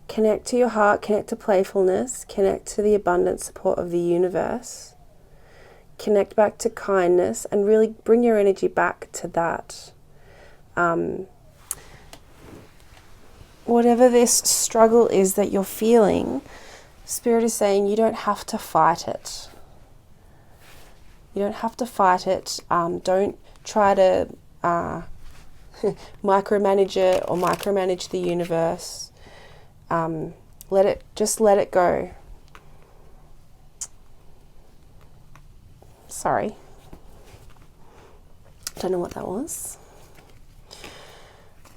connect to your heart, connect to playfulness, connect to the abundant support of the universe, connect back to kindness, and really bring your energy back to that. Whatever this struggle is that you're feeling, Spirit is saying you don't have to fight it. You don't have to fight it. Don't try to micromanage it or micromanage the universe. Let it go. Sorry. Don't know what that was.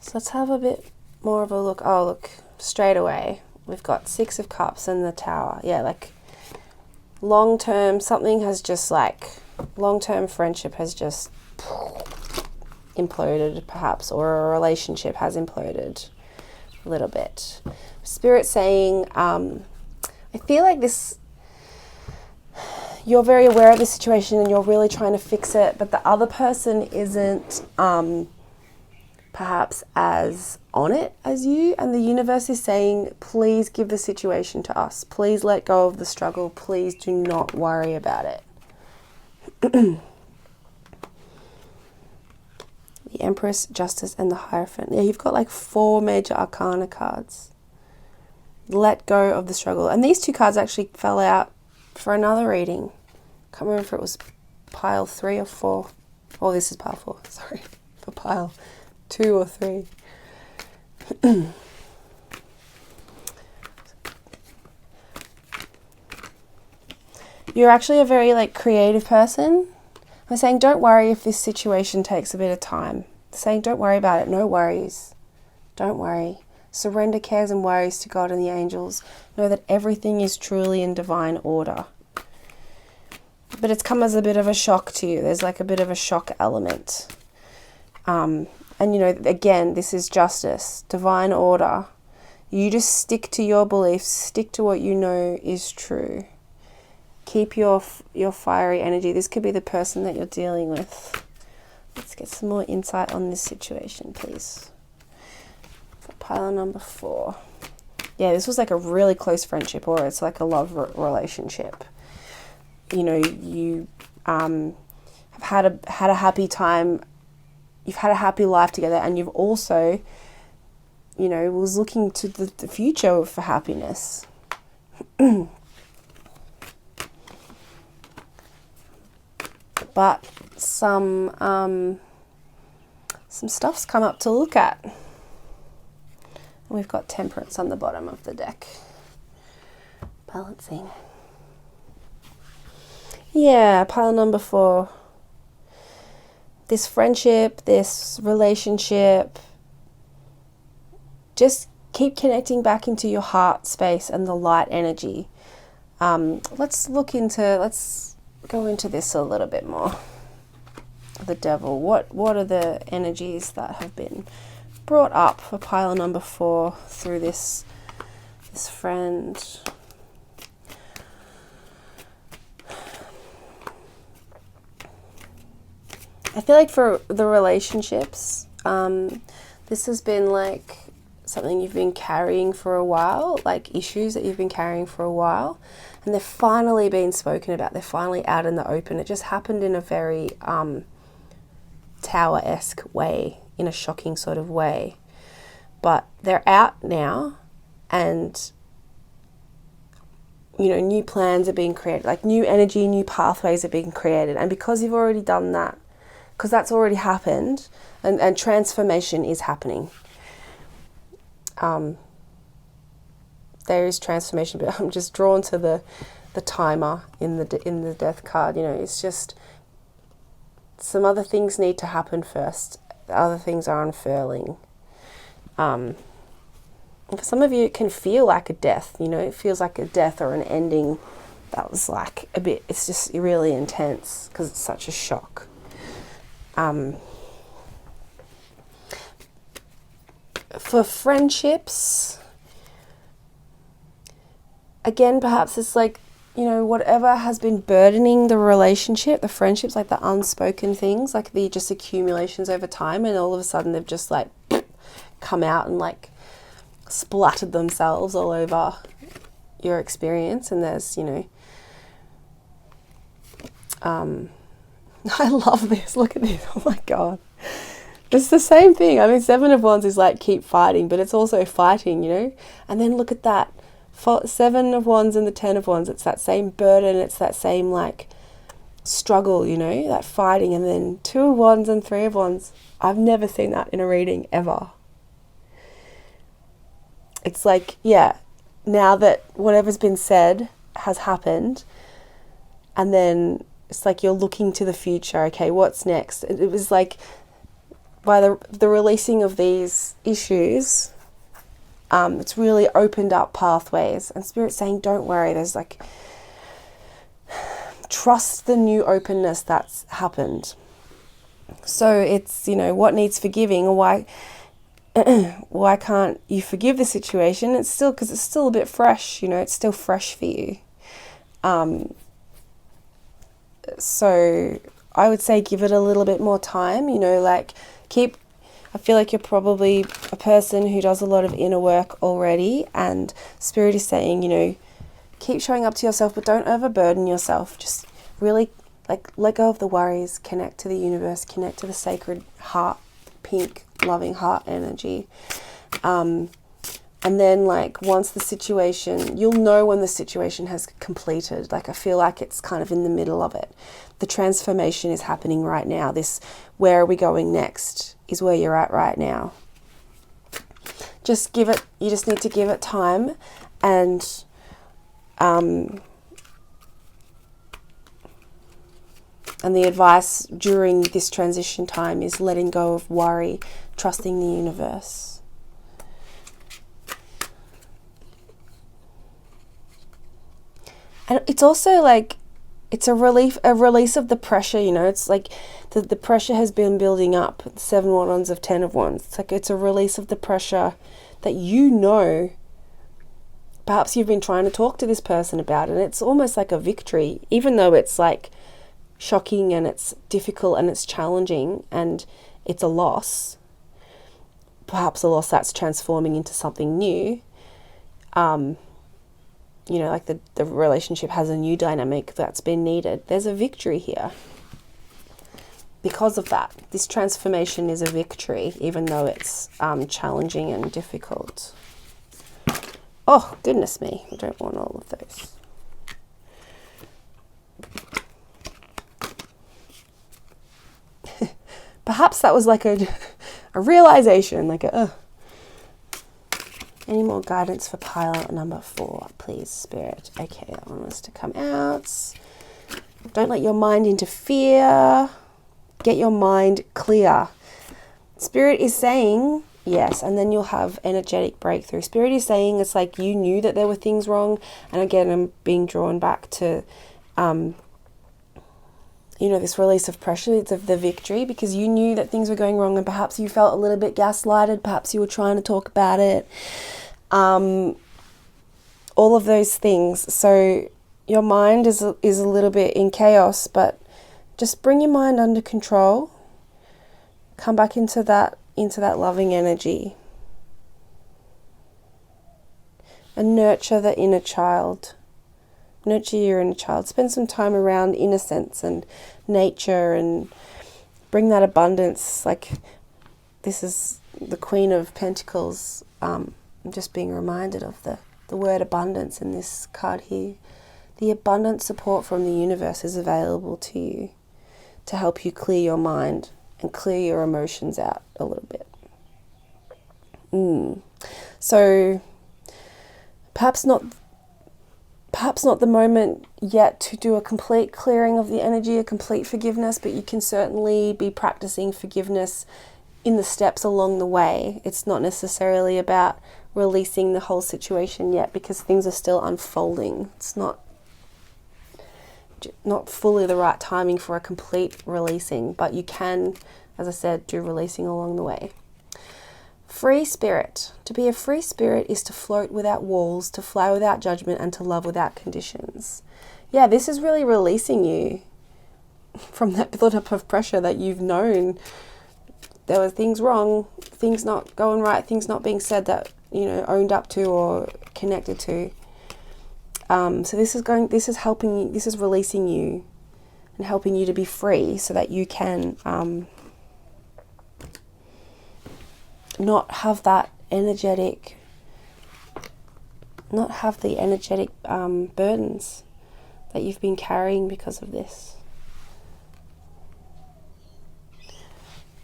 So let's have a bit more of a look. Oh, look, straight away. We've got 6 of Cups and the Tower. Yeah, like long-term, something has just like, long-term friendship has just imploded perhaps, or a relationship has imploded a little bit. Spirit saying, I feel like this, you're very aware of the situation and you're really trying to fix it, but the other person isn't perhaps as on it as you, and the universe is saying, please give the situation to us. Please let go of the struggle. Please do not worry about it. The Empress, Justice, and the Hierophant. Yeah, you've got like 4 major arcana cards. Let go of the struggle. And these 2 cards actually fell out for another reading. Can't remember if it was pile 3 or 4. Oh, this is pile 4. Sorry, for pile 2 or 3. You're actually a very like creative person. I'm saying don't worry if this situation takes a bit of time. I'm saying don't worry about it. No worries. Don't worry. Surrender cares and worries to God and the angels. Know that everything is truly in divine order. But it's come as a bit of a shock to you. There's like a bit of a shock element. And you know, again, this is justice, divine order. You just stick to your beliefs, stick to what you know is true. Keep your fiery energy. This could be the person that you're dealing with. Let's get some more insight on this situation, please. For pile number 4. Yeah, this was like a really close friendship, or it's like a love relationship. You know, you have had a happy time. You've had a happy life together, and you've also, you know, was looking to the future for happiness. But some stuff's come up to look at. And we've got Temperance on the bottom of the deck. Balancing. Yeah, pile number 4. This friendship, this relationship, just keep connecting back into your heart space and the light energy. Let's go into this a little bit more. The Devil. What are the energies that have been brought up for pile number 4 through this friend? I feel like for the relationships, this has been like something you've been carrying for a while, like issues that you've been carrying for a while, and they've finally been spoken about. They're finally out in the open. It just happened in a very Tower-esque way, in a shocking sort of way. But they're out now, and you know, new plans are being created, like new energy, new pathways are being created. And because you've already done that, because that's already happened, and transformation is happening. There is transformation, but I'm just drawn to the timer in the death card. You know, it's just some other things need to happen first. The other things are unfurling. For some of you, it can feel like a death. You know, it feels like a death or an ending that was like a bit. It's just really intense because it's such a shock. For friendships, again, perhaps it's like, you know, whatever has been burdening the relationship, the friendships, like the unspoken things, like the just accumulations over time, and all of a sudden they've just like come out and like splattered themselves all over your experience. And there's, you know, I love this. Look at this. Oh my God. It's the same thing. I mean, 7 of Wands is like keep fighting, but it's also fighting, you know. And then look at that. 7 of Wands and the 10 of Wands. It's that same burden. It's that same like struggle, you know, that fighting. And then 2 of Wands and 3 of Wands. I've never seen that in a reading ever. It's like, yeah, now that whatever's been said has happened, and then it's like you're looking to the future. Okay, what's next? It was like by the releasing of these issues, it's really opened up pathways. And Spirit's saying, don't worry. There's like, trust the new openness that's happened. So it's, you know, what needs forgiving, or why can't you forgive the situation? It's still, because it's still a bit fresh, you know, it's still fresh for you. So I would say give it a little bit more time, you know, like I feel like you're probably a person who does a lot of inner work already, and Spirit is saying, you know, keep showing up to yourself, but don't overburden yourself. Just really like let go of the worries, connect to the universe, connect to the sacred heart, pink, loving heart energy. And then like once the situation, you'll know when the situation has completed. Like I feel like it's kind of in the middle of it. The transformation is happening right now. This, where are we going next, is where you're at right now. You just need to give it time. And the advice during this transition time is letting go of worry, trusting the universe. And it's also like, it's a release of the pressure, you know. It's like the pressure has been building up. 7 of Wands of 10 of Wands. It's like it's a release of the pressure that, you know, perhaps you've been trying to talk to this person about, and it's almost like a victory, even though it's like shocking and it's difficult and it's challenging and it's a loss. Perhaps a loss that's transforming into something new. You know, like the relationship has a new dynamic that's been needed. There's a victory here. Because of that, this transformation is a victory, even though it's challenging and difficult. Oh, goodness me. I don't want all of those. Perhaps that was like a realization, like any more guidance for pile number 4, please, Spirit? Okay, that one was to come out. Don't let your mind interfere. Get your mind clear. Spirit is saying, yes, and then you'll have energetic breakthrough. Spirit is saying it's like you knew that there were things wrong. And again, I'm being drawn back to, you know, this release of pressure. It's of the victory, because you knew that things were going wrong, and perhaps you felt a little bit gaslighted. Perhaps you were trying to talk about it. All of those things. So your mind is a little bit in chaos, but just bring your mind under control. Come back into that loving energy, and nurture the inner child. Nurture your inner child. Spend some time around innocence and nature, and bring that abundance. Like, this is the Queen of Pentacles. I'm just being reminded of the word abundance in this card here. The abundant support from the universe is available to you to help you clear your mind and clear your emotions out a little bit. So perhaps not the moment yet to do a complete clearing of the energy, a complete forgiveness, but you can certainly be practicing forgiveness in the steps along the way. It's not necessarily about releasing the whole situation yet, because things are still unfolding. It's not fully the right timing for a complete releasing, but you can, as I said, do releasing along the way. Free spirit. To be a free spirit is to float without walls, to fly without judgment, and to love without conditions. Yeah, this is really releasing you from that build-up of pressure that you've known there were things wrong, things not going right, things not being said that, you know, owned up to or connected to. So this is helping you, this is releasing you and helping you to be free, so that you can not have the energetic burdens that you've been carrying because of this.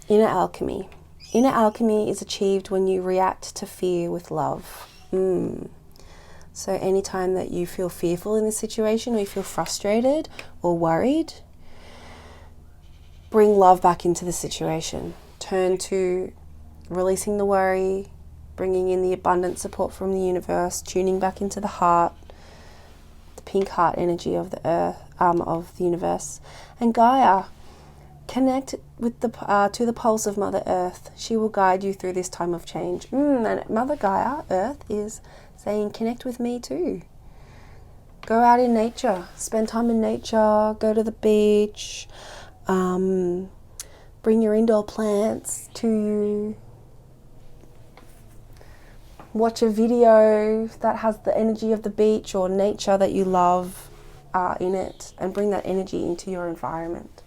Inner alchemy. Inner alchemy is achieved when you react to fear with love. So anytime that you feel fearful in this situation, or you feel frustrated or worried, bring love back into the situation. Turn to releasing the worry, bringing in the abundant support from the universe, tuning back into the heart, the pink heart energy of the earth, of the universe. And Gaia, connect with to the pulse of Mother Earth. She will guide you through this time of change. And Mother Gaia, Earth, is saying, connect with me too. Go out in nature, spend time in nature, go to the beach, bring your indoor plants to you. Watch a video that has the energy of the beach or nature that you love in it, and bring that energy into your environment.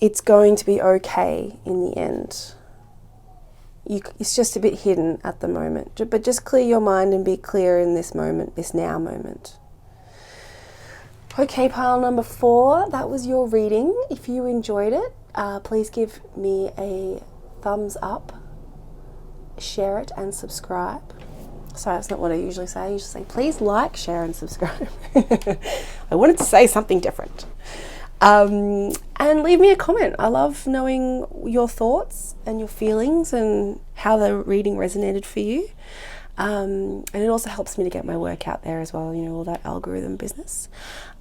It's going to be okay in the end. It's just a bit hidden at the moment, but just clear your mind and be clear in this moment, this now moment. Okay, pile number 4, that was your reading. If you enjoyed it, please give me a thumbs up, share it and subscribe. Sorry, that's not what I usually say. I usually say, please like, share and subscribe. I wanted to say something different. And leave me a comment. I love knowing your thoughts and your feelings and how the reading resonated for you. And it also helps me to get my work out there as well, you know, all that algorithm business.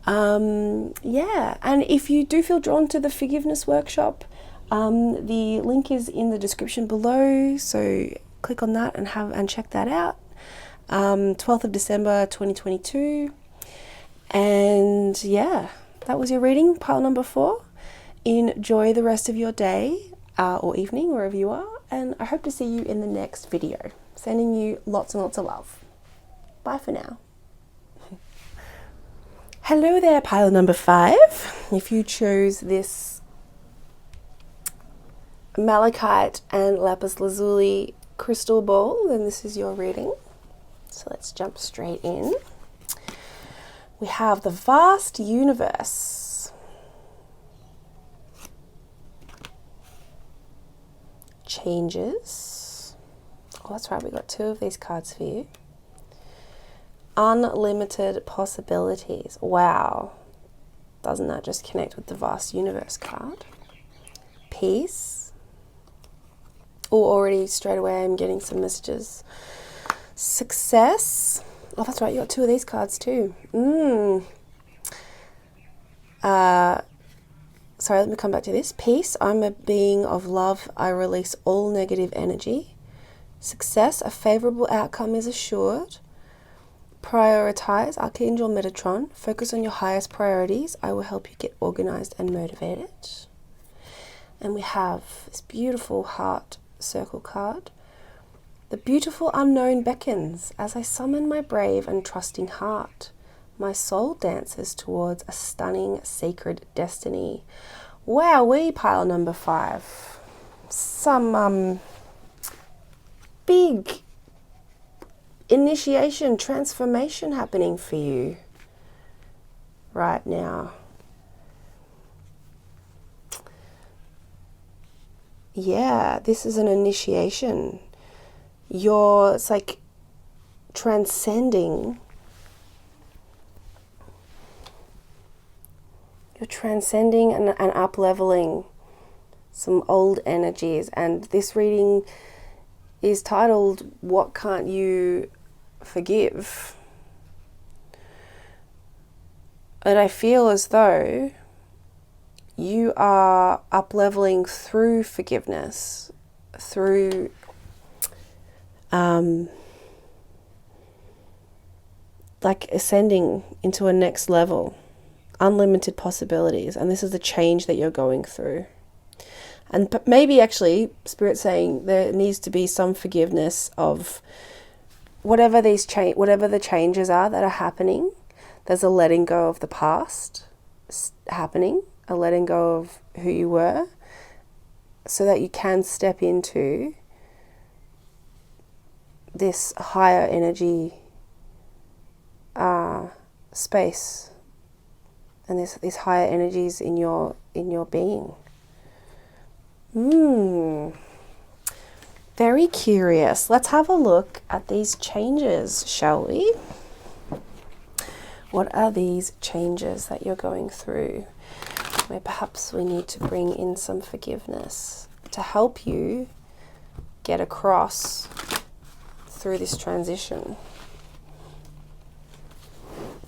Yeah, and if you do feel drawn to the forgiveness workshop, the link is in the description below, so click on that and check that out. 12th of December 2022. And yeah, that was your reading, pile number 4. Enjoy the rest of your day or evening, wherever you are, and I hope to see you in the next video. Sending you lots and lots of love. Bye for now. Hello there, pile number 5. If you chose this malachite and lapis lazuli crystal ball, then this is your reading. So let's jump straight in. We have the vast universe. Changes. Oh, that's right, we got 2 of these cards for you. Unlimited possibilities. Wow. Doesn't that just connect with the vast universe card? Peace. Oh, already straight away I'm getting some messages. Success. Oh, that's right, you got 2 of these cards too. Sorry, let me come back to this. Peace. I'm a being of love. I release all negative energy. Success. A favorable outcome is assured. Prioritize. Archangel Metatron. Focus on your highest priorities. I will help you get organized and motivated. And we have this beautiful heart circle card. The beautiful unknown beckons as I summon my brave and trusting heart. My soul dances towards a stunning sacred destiny. Wowee, pile number 5. Some big initiation, transformation happening for you right now. Yeah, this is an initiation. It's like transcending. You're transcending and up-leveling some old energies. And this reading is titled, What Can't You Forgive? And I feel as though you are up-leveling through forgiveness, through like ascending into a next level, unlimited possibilities. And this is the change that you're going through. And maybe actually Spirit's saying there needs to be some forgiveness of whatever the changes are that are happening. There's a letting go of the past happening, a letting go of who you were, so that you can step into this higher energy space, and these higher energies in your being. Very curious. Let's have a look at these changes, shall we? What are these changes that you're going through? Where perhaps we need to bring in some forgiveness to help you get across through this transition.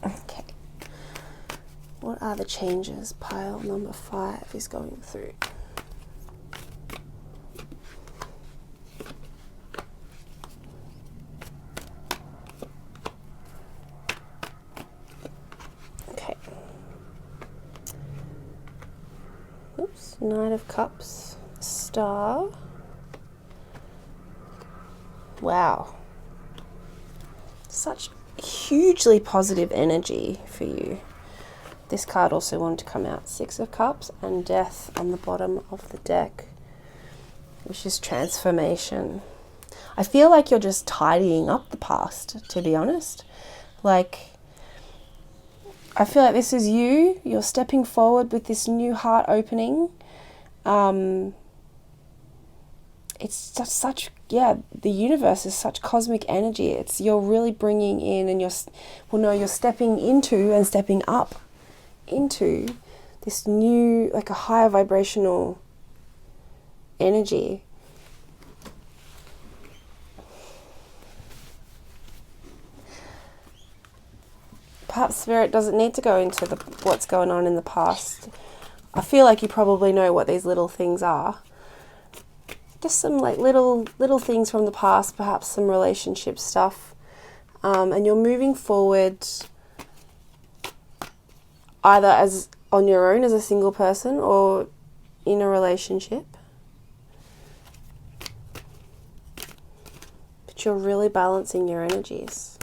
Okay. What are the changes pile number 5 is going through? Okay. Oops, Knight of Cups, Star. Wow. Such hugely positive energy for you. This card also wanted to come out, 6 of Cups and Death on the bottom of the deck, which is transformation. I feel like you're just tidying up the past, to be honest. Like, I feel like this is you. You're stepping forward with this new heart opening. It's just such, the universe is such cosmic energy. It's, you're really bringing in and you're stepping into and stepping up into this new, like a higher vibrational energy. Perhaps Spirit doesn't need to go into what's going on in the past. I feel like you probably know what these little things are. Just some like little things from the past, perhaps some relationship stuff, and you're moving forward either as on your own as a single person or in a relationship. But you're really balancing your energies.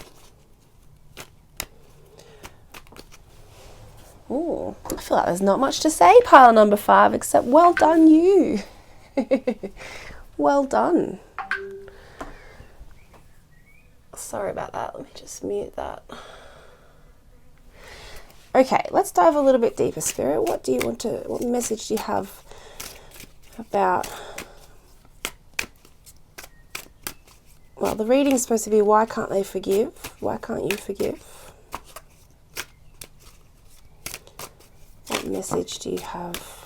Ooh, I feel like there's not much to say, pile number 5, except well done you. Well done. Sorry about that. Let me just mute that. Okay, let's dive a little bit deeper, Spirit. What message do you have about, well, the reading's supposed to be why can't they forgive? Why can't you forgive? What message do you have?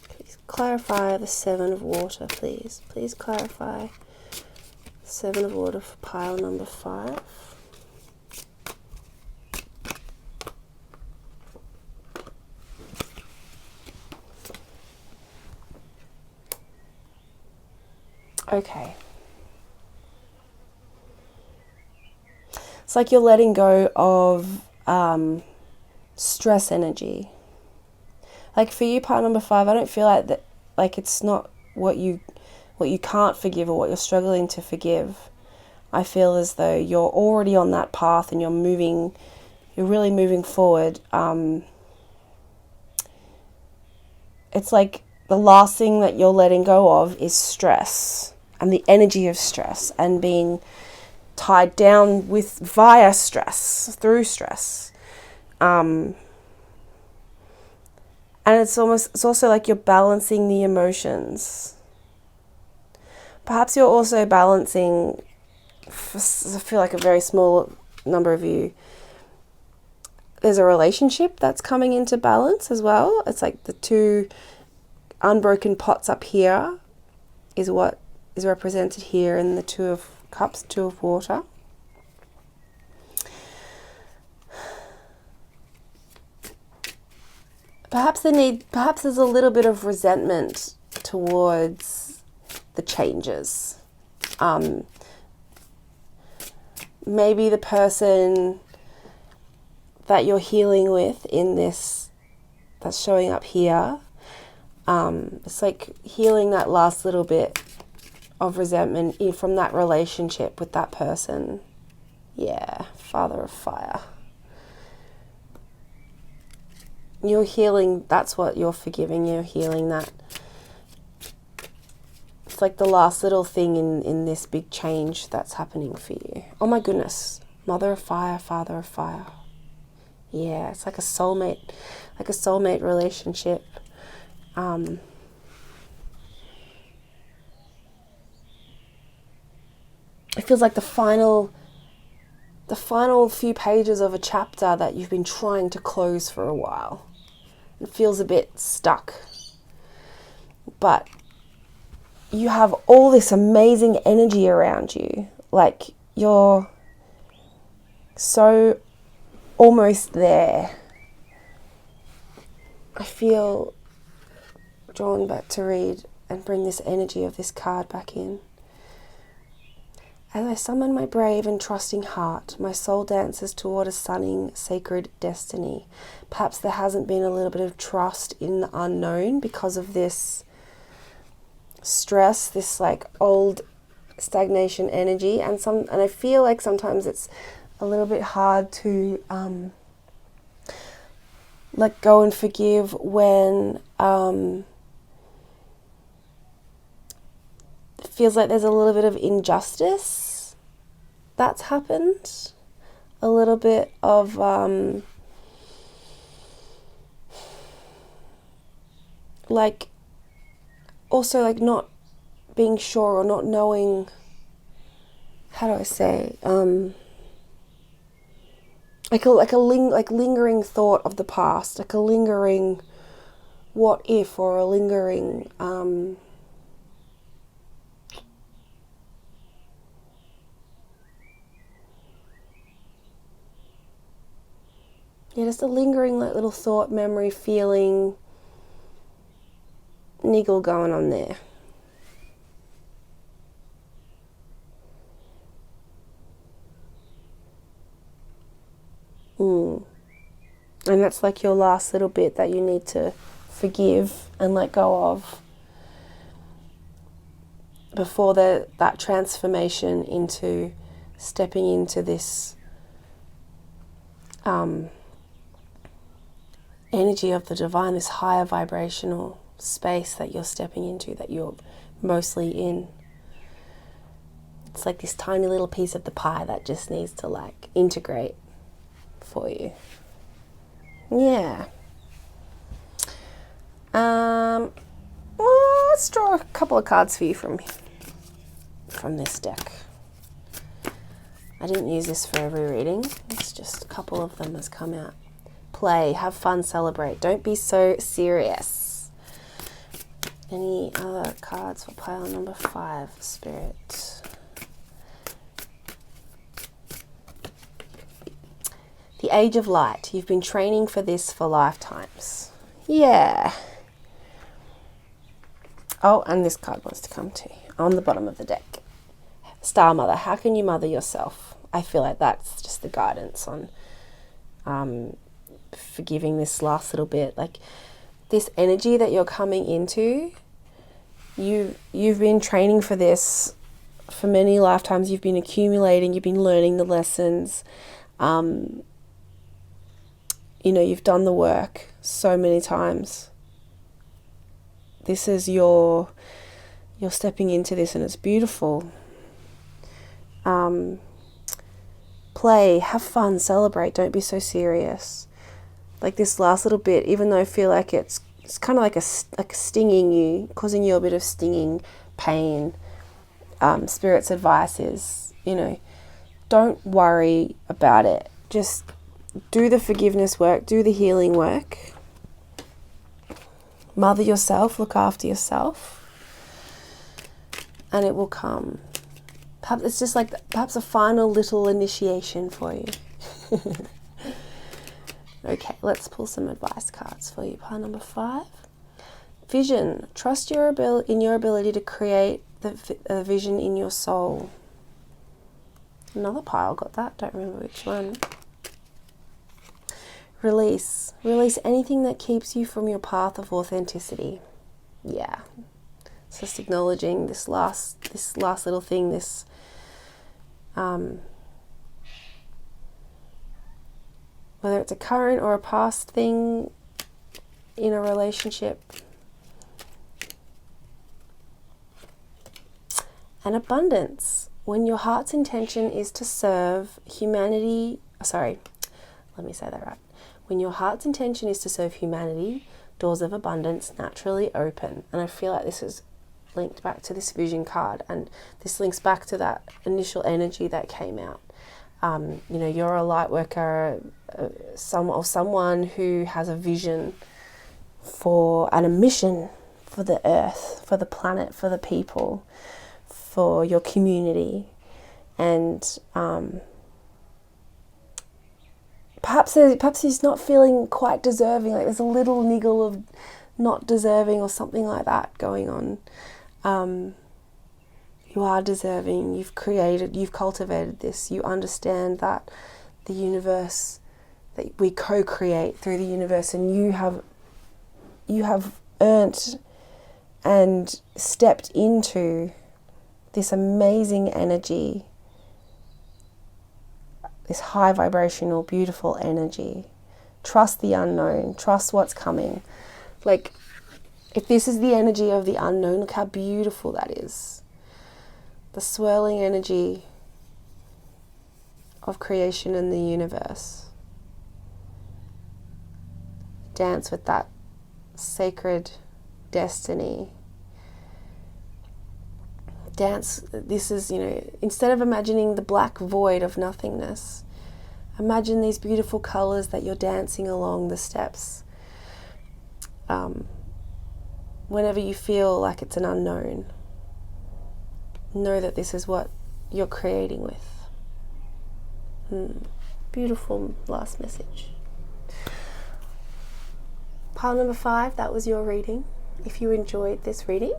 Please clarify the 7 of water, please. Please clarify 7 of water for pile number 5. Okay. It's like you're letting go of stress energy. Like for you, pile number 5, I don't feel like that. Like it's not what you can't forgive or what you're struggling to forgive. I feel as though you're already on that path and you're really moving forward. It's like the last thing that you're letting go of is stress and the energy of stress and being tied down via stress, through stress. And it's also like you're balancing the emotions. Perhaps you're also balancing, I feel like a very small number of you, there's a relationship that's coming into balance as well. It's like the 2 unbroken pots up here is what is represented here in the 2 of Cups, 2 of water. Perhaps there's a little bit of resentment towards the changes. Maybe the person that you're healing with in this, that's showing up here, it's like healing that last little bit of resentment from that relationship with that person. Yeah, Father of Fire. You're healing, that's what you're forgiving, you're healing that. It's like the last little thing in this big change that's happening for you. Oh my goodness. Mother of fire, father of fire. Yeah, it's like a soulmate relationship. It feels like the final few pages of a chapter that you've been trying to close for a while. It feels a bit stuck. But you have all this amazing energy around you. Like, you're so almost there. I feel drawn back to read and bring this energy of this card back in. As I summon my brave and trusting heart, my soul dances toward a stunning, sacred destiny. Perhaps there hasn't been a little bit of trust in the unknown because of this stress, this like old stagnation energy, and I feel like sometimes it's a little bit hard to let go and forgive when it feels like there's a little bit of injustice that's happened, a little bit of like also like not being sure or not knowing, how do I say, like lingering thought of the past, like a lingering what if, or a lingering just a lingering like little thought, memory, feeling, niggle going on there. And that's like your last little bit that you need to forgive and let go of before that transformation into stepping into this energy of the divine, this higher vibrational space that you're stepping into, that you're mostly in. It's like this tiny little piece of the pie that just needs to like integrate for you. Yeah. Well, let's draw a couple of cards for you from this deck. I didn't use this for every reading. It's just a couple of them has come out. Play, have fun, celebrate. Don't be so serious. Any other cards for pile number 5, Spirit? The Age of Light. You've been training for this for lifetimes. Yeah. Oh, and this card wants to come too. On the bottom of the deck. Star Mother. How can you mother yourself? I feel like that's just the guidance on forgiving this last little bit. Like, this energy that you're coming into, you've been training for this for many lifetimes. You've been accumulating, you've been learning the lessons. You've done the work so many times. This is you're stepping into this, and it's beautiful. Play, have fun, celebrate, don't be so serious. Like this last little bit, even though I feel like it's kind of like stinging you, causing you a bit of stinging pain. Spirit's advice is, don't worry about it. Just do the forgiveness work, do the healing work. Mother yourself, look after yourself, and it will come. Perhaps it's just like a final little initiation for you. Okay, let's pull some advice cards for you. Pile number 5. Vision. Trust in your ability to create the vision in your soul. Another pile got that. Don't remember which one. Release. Release anything that keeps you from your path of authenticity. Yeah. It's just acknowledging this last little thing, this whether it's a current or a past thing in a relationship. And abundance. when your heart's intention is to serve humanity, sorry, let me say that right. When your heart's intention is to serve humanity, doors of abundance naturally open. And I feel like this is linked back to this vision card, and this links back to that initial energy that came out. You know, you're a light worker, someone who has a vision for and a mission for the earth, for the planet, for the people, for your community. And perhaps he's not feeling quite deserving, like there's a little niggle of not deserving or something like that going on. You are deserving, you've cultivated this, you understand that the universe, that we co-create through the universe, and you have earned and stepped into this amazing energy, this high vibrational, beautiful energy. Trust the unknown, trust what's coming. Like, if this is the energy of the unknown, look how beautiful that is. The swirling energy of creation and the universe. Dance with that sacred destiny. Dance, this is, you know, instead of imagining the black void of nothingness, imagine these beautiful colors that you're dancing along the steps. Whenever you feel like it's an unknown, know that this is what you're creating with. Beautiful last message. Pile number 5, that was your reading. If you enjoyed this reading,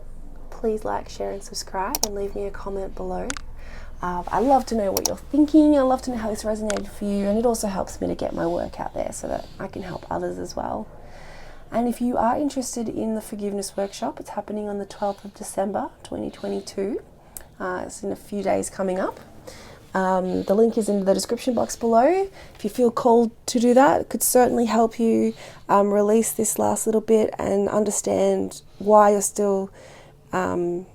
please like, share and subscribe, and leave me a comment below. I'd love to know what you're thinking. I'd love to know how this resonated for you, and it also helps me to get my work out there so that I can help others as well. And if you are interested in the Forgiveness Workshop, it's happening on the 12th of December 2022. It's in a few days coming up. The link is in the description box below. If you feel called to do that, it could certainly help you release this last little bit and understand why you're still, you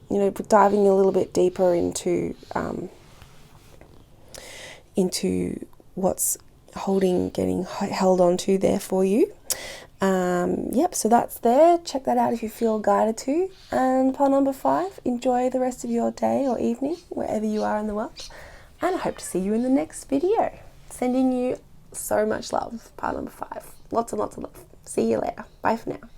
know, diving a little bit deeper into what's getting held onto there for you. Yep, so that's there. Check that out if you feel guided to. And pile number 5, enjoy the rest of your day or evening, wherever you are in the world. And I hope to see you in the next video. Sending you so much love, pile number 5. Lots and lots of love. See you later. Bye for now.